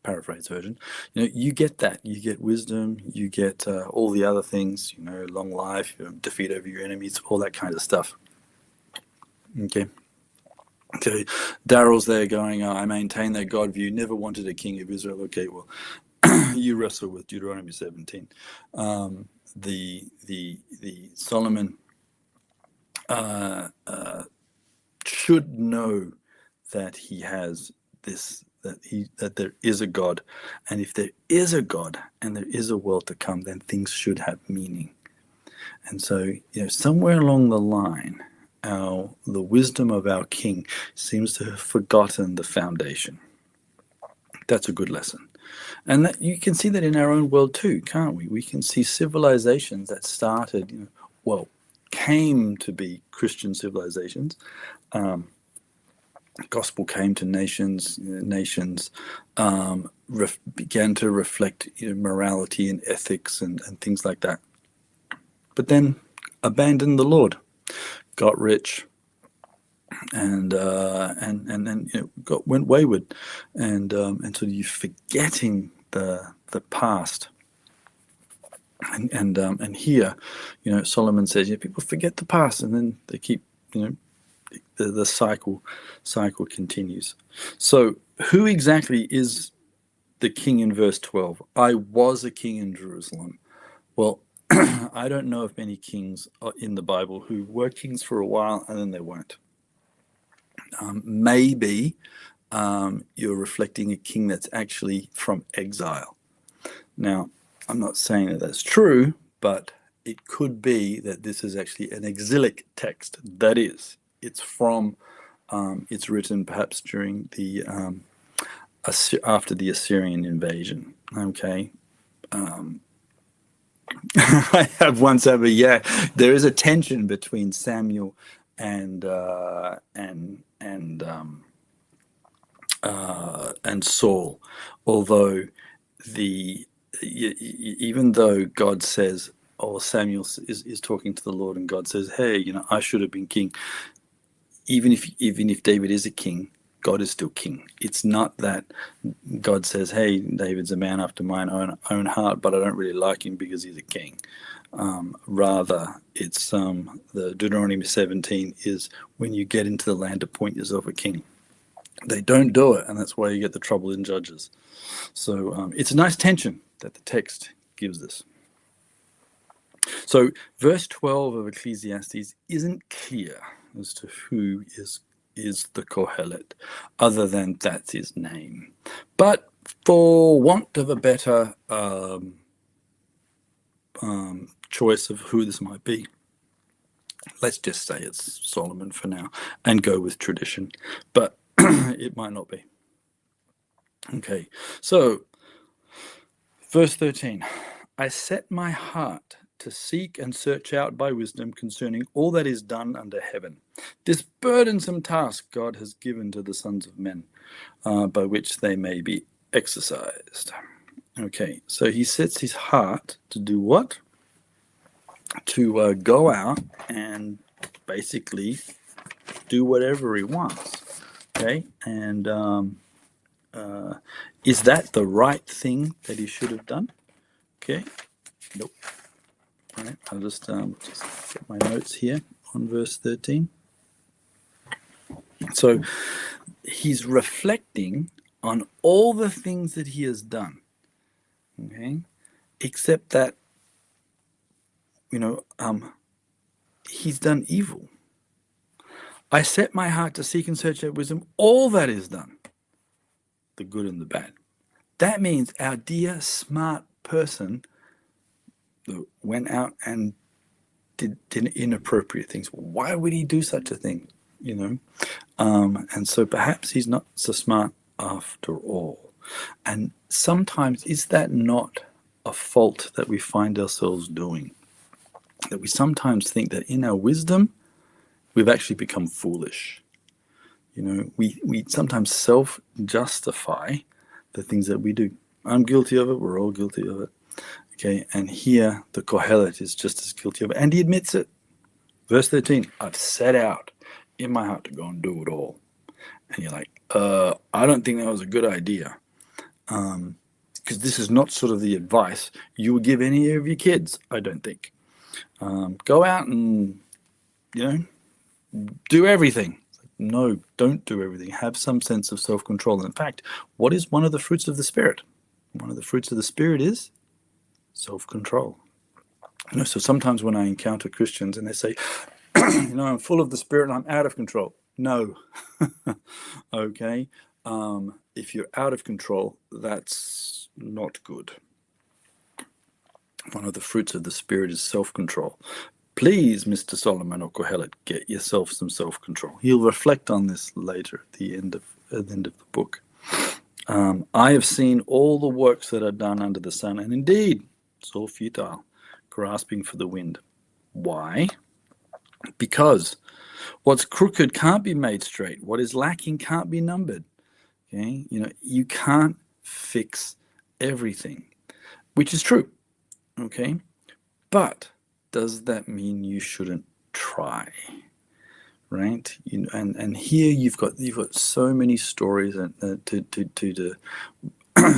Paraphrase version. You get that. You get wisdom. You get all the other things, long life, defeat over your enemies, all that kind of stuff. Okay. Okay. Daryl's there going, I maintain that God view never wanted a king of Israel. Okay, well, you wrestle with Deuteronomy 17. The Solomon should know that he has this that there is a God, and if there is a God and there is a world to come, then things should have meaning. And so, somewhere along the line, the wisdom of our King seems to have forgotten the foundation. That's a good lesson. And that, you can see that in our own world too, can't we? We can see civilizations that started, came to be Christian civilizations. Gospel came to nations. Nations began to reflect morality and ethics and things like that. But then abandoned the Lord, got rich, and went wayward, and so you're forgetting the past. And here, Solomon says, people forget the past, and then they keep, the cycle continues. So who exactly is the king in verse 12? I was a king in Jerusalem. Well, I don't know of many kings in the Bible who were kings for a while and then they weren't. Maybe you're reflecting a king that's actually from exile. Now, I'm not saying that that's true, but it could be that this is actually an exilic text. That is, it's from, it's written perhaps during the after the Assyrian invasion. Okay. I have one said, but there is a tension between Samuel and Saul, although even though God says, or Samuel is talking to the Lord, and God says, hey, I should have been king. Even if David is a king, God is still king. It's not that God says, hey, David's a man after mine own heart, but I don't really like him because he's a king. Rather, it's the Deuteronomy 17 is when you get into the land, appoint yourself a king. They don't do it, and that's why you get the trouble in Judges. So it's a nice tension that the text gives us. So verse 12 of Ecclesiastes isn't clear as to who is the Kohelet, other than that's his name. But for want of a better choice of who this might be, let's just say it's Solomon for now and go with tradition. But it might not be. Okay, so verse 13, I set my heart to seek and search out by wisdom concerning all that is done under heaven. This burdensome task God has given to the sons of men, by which they may be exercised. Okay, so he sets his heart to do what? To go out and basically do whatever he wants. Okay, and is that the right thing that he should have done? Okay, nope. All right, I'll just get my notes here on verse 13. So he's reflecting on all the things that he has done, okay, except that, he's done evil. I set my heart to seek and search out wisdom, all that is done, the good and the bad. That means our dear smart person went out and did inappropriate things. Why would he do such a thing? And so perhaps he's not so smart after all. And sometimes is that not a fault that we find ourselves doing? That we sometimes think that in our wisdom, we've actually become foolish. We sometimes self-justify the things that we do. I'm guilty of it. We're all guilty of it. Okay, and here the Kohelet is just as guilty of it, and he admits it. Verse 13, I've set out in my heart to go and do it all. And you're like, I don't think that was a good idea. Because this is not sort of the advice you would give any of your kids, I don't think. Go out and, do everything. No, don't do everything. Have some sense of self-control. In fact, what is one of the fruits of the Spirit? One of the fruits of the Spirit is self-control. So sometimes when I encounter Christians and they say, I'm full of the Spirit and I'm out of control. No. Okay. If you're out of control, that's not good. One of the fruits of the Spirit is self-control. Please, Mr. Solomon or Kohelet, get yourself some self-control. He'll reflect on this later at the end of the book. I have seen all the works that are done under the sun, and indeed, it's all futile, grasping for the wind. Why? Because what's crooked can't be made straight. What is lacking can't be numbered. Okay, you can't fix everything, which is true. Okay, but does that mean you shouldn't try? Right? And here you've got so many stories to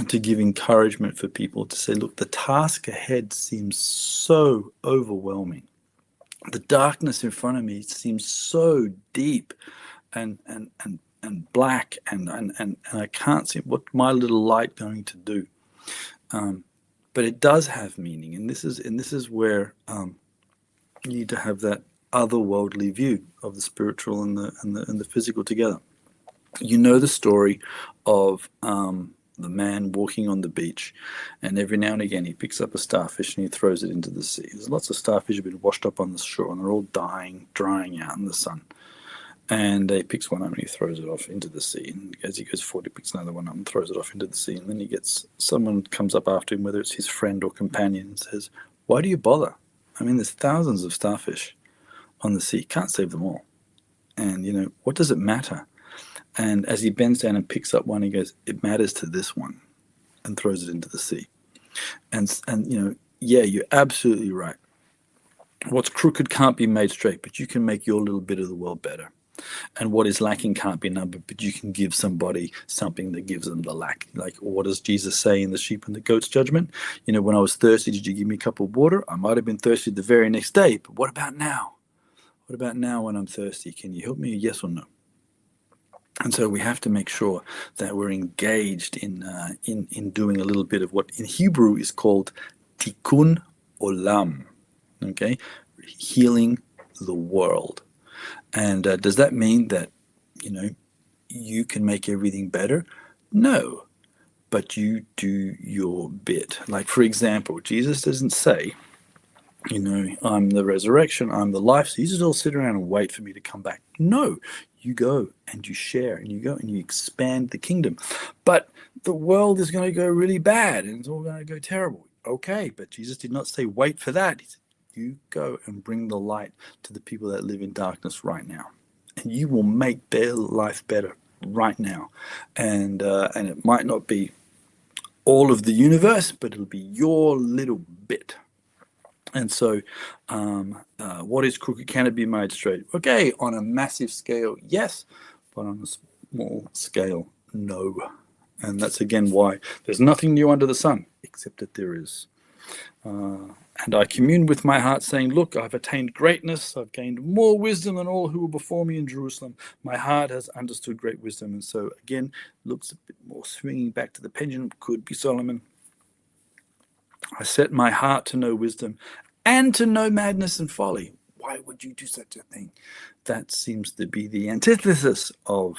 to give encouragement for people to say, look, the task ahead seems so overwhelming. The darkness in front of me seems so deep and black, and I can't see what my little light going to do. But it does have meaning, and this is where you need to have that otherworldly view of the spiritual and the physical together. You know the story of the man walking on the beach, and every now and again he picks up a starfish and he throws it into the sea. There's lots of starfish have been washed up on the shore, and they're all drying out in the sun. And he picks one up and he throws it off into the sea. And as he goes forward, he picks another one up and throws it off into the sea. And then someone comes up after him, whether it's his friend or companion, and says, "Why do you bother? I mean, there's thousands of starfish on the sea. Can't save them all. And, what does it matter?" And as he bends down and picks up one, he goes, "It matters to this one," and throws it into the sea. And yeah, you're absolutely right. What's crooked can't be made straight, but you can make your little bit of the world better. And what is lacking can't be numbered, but you can give somebody something that gives them the lack. Like, what does Jesus say in the sheep and the goats judgment? When I was thirsty, did you give me a cup of water? I might have been thirsty the very next day, but what about now? What about now when I'm thirsty? Can you help me? Yes or no? And so we have to make sure that we're engaged in doing a little bit of what in Hebrew is called tikkun olam, okay, healing the world. And does that mean that you can make everything better? No, but you do your bit. Like, for example, Jesus doesn't say, I'm the resurrection, I'm the life, so you just all sit around and wait for me to come back. No, you go and you share, and you go and you expand the kingdom. But the world is going to go really bad and it's all going to go terrible. Okay, but Jesus did not say wait for that. He said, you go and bring the light to the people that live in darkness right now, and you will make their life better right now. And it might not be all of the universe, but it'll be your little bit. And so what is crooked? Can it be made straight? Okay, on a massive scale, yes, but on a small scale, no. And that's again why there's nothing new under the sun, except that there is. And I communed with my heart, saying, look, I've attained greatness. I've gained more wisdom than all who were before me in Jerusalem. My heart has understood great wisdom. And so, again, looks a bit more swinging back to the pendulum. Could be Solomon. I set my heart to know wisdom and to know madness and folly. Why would you do such a thing? That seems to be the antithesis of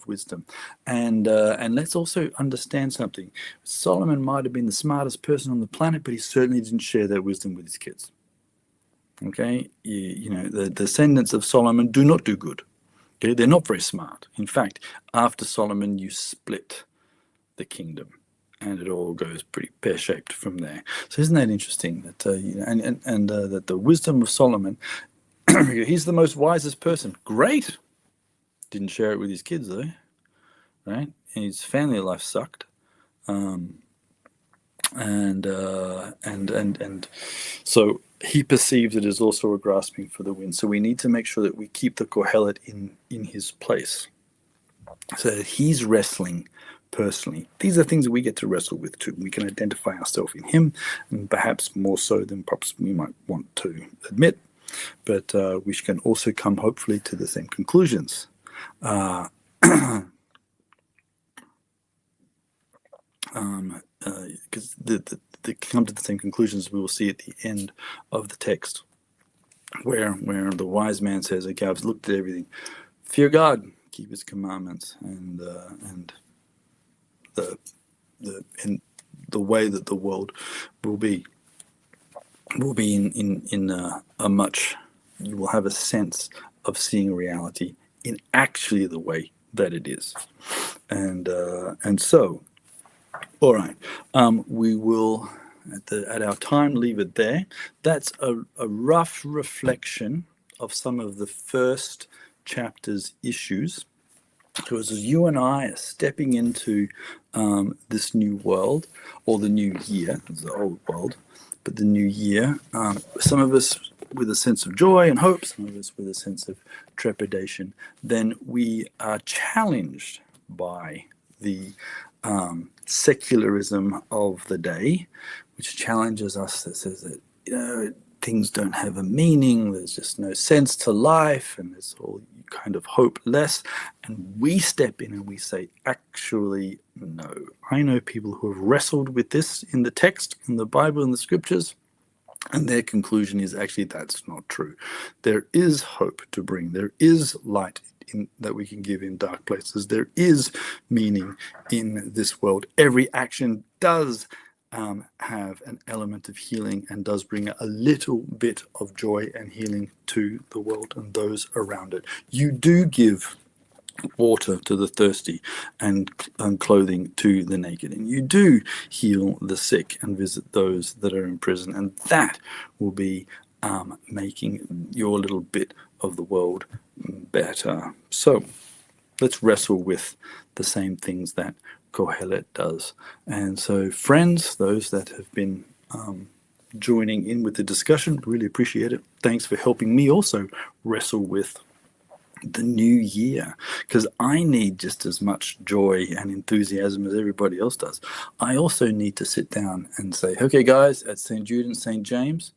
wisdom. And let's also understand something. Solomon might have been the smartest person on the planet, but he certainly didn't share that wisdom with his kids. Okay? The descendants of Solomon do not do good. Okay? They're not very smart. In fact, after Solomon, you split the kingdom, and it all goes pretty pear-shaped from there. So isn't that interesting that that the wisdom of Solomon, he's the most wisest person. Great. Didn't share it with his kids though, right? And his family life sucked, and so he perceives it as also a grasping for the wind. So we need to make sure that we keep the Kohelet in his place, so that he's wrestling personally. These are things that we get to wrestle with too. We can identify ourselves in him, and perhaps more so than perhaps we might want to admit. But we can also come, hopefully, to the same conclusions. Because they come to the same conclusions we will see at the end of the text, where the wise man says, okay, I've looked at everything. Fear God, keep his commandments, and in the way that the world will be in a much, you will have a sense of seeing reality in actually the way that it is. And so, all right, we will at our time leave it there. That's a rough reflection of some of the first chapter's issues. So as you and I are stepping into this new world, or the new year, it's the old world, but the new year, some of us with a sense of joy and hope, some of us with a sense of trepidation, then we are challenged by the secularism of the day, which challenges us, that says that things don't have a meaning, there's just no sense to life, and it's all kind of hopeless. And we step in and we say, actually, no. I know people who have wrestled with this in the text, in the Bible, in the scriptures, and their conclusion is actually that's not true. There is hope to bring. There is light that we can give in dark places. There is meaning in this world. Every action does have an element of healing and does bring a little bit of joy and healing to the world and those around it. You do give water to the thirsty and clothing to the naked, and you do heal the sick and visit those that are in prison, and that will be making your little bit of the world better. So let's wrestle with the same things that Kohelet does. And so, friends, those that have been joining in with the discussion, really appreciate it. Thanks for helping me also wrestle with the new year, because I need just as much joy and enthusiasm as everybody else does. I also need to sit down and say, okay, guys, at St. Jude and St. James,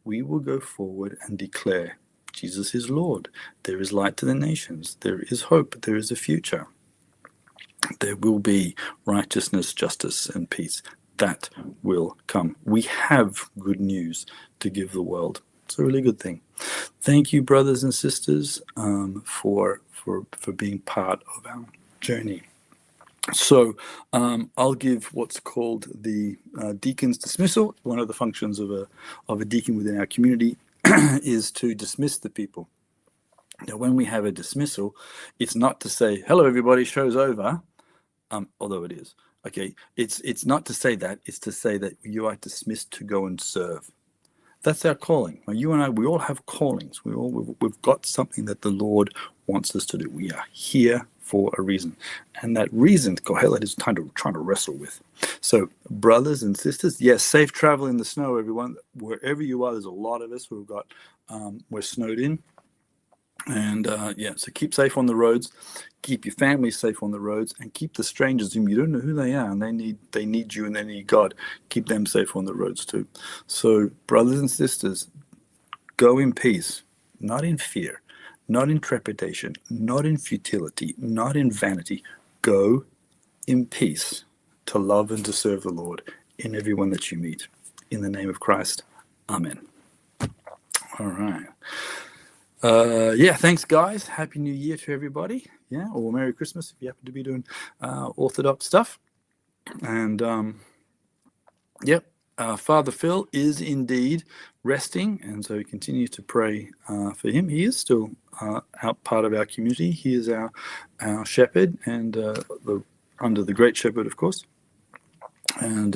we will go forward and declare Jesus is Lord. There is light to the nations. There is hope. There is a future. There will be righteousness, justice, and peace. That will come. We have good news to give the world. It's a really good thing. Thank you, brothers and sisters, for being part of our journey. So I'll give what's called the deacon's dismissal. One of the functions of a deacon within our community is to dismiss the people. Now, when we have a dismissal, it's not to say, hello, everybody, show's over, although it is. Okay, it's not to say that. It's to say that you are dismissed to go and serve. That's our calling. Now, you and I, we all have callings. We've got something that the Lord wants us to do. We are here for a reason. And that reason, Kohelet is trying to wrestle with. So, brothers and sisters, yes, safe travel in the snow, everyone. Wherever you are, there's a lot of us who've got, we're snowed in. And so keep safe on the roads, keep your family safe on the roads, and keep the strangers whom you don't know who they are, and they need you and they need God. Keep them safe on the roads too. So, brothers and sisters, go in peace, not in fear, not in trepidation, not in futility, not in vanity. Go in peace to love and to serve the Lord in everyone that you meet. In the name of Christ, Amen. All right. Thanks, guys. Happy New Year to everybody. Yeah, or Merry Christmas if you happen to be doing Orthodox stuff. And Father Phil is indeed resting, and so we continue to pray for him. He is still out part of our community. He is our shepherd, and under the Great Shepherd, of course. And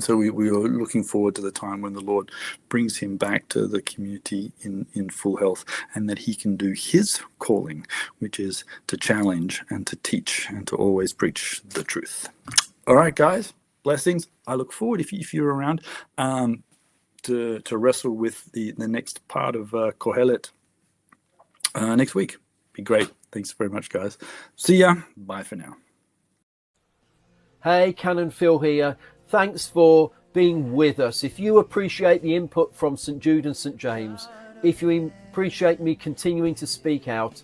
so we are looking forward to the time when the Lord brings him back to the community in full health, and that he can do his calling, which is to challenge and to teach and to always preach the truth. All right, guys, blessings. I look forward, if you're around, to wrestle with the next part of Kohelet next week. Be great. Thanks very much, guys. See ya. Bye for now. Hey, Canon Phil here. Thanks for being with us. If you appreciate the input from St. Jude and St. James, if you appreciate me continuing to speak out,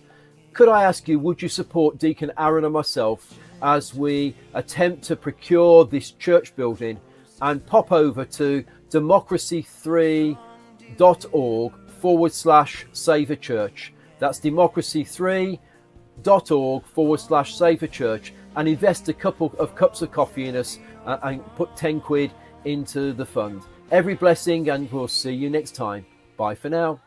could I ask you, would you support Deacon Aaron and myself as we attempt to procure this church building and pop over to democracy3.org/Save a Church. That's democracy3.org/Save a Church. and invest a couple of cups of coffee in us and put 10 quid into the fund. Every blessing, and we'll see you next time. Bye for now.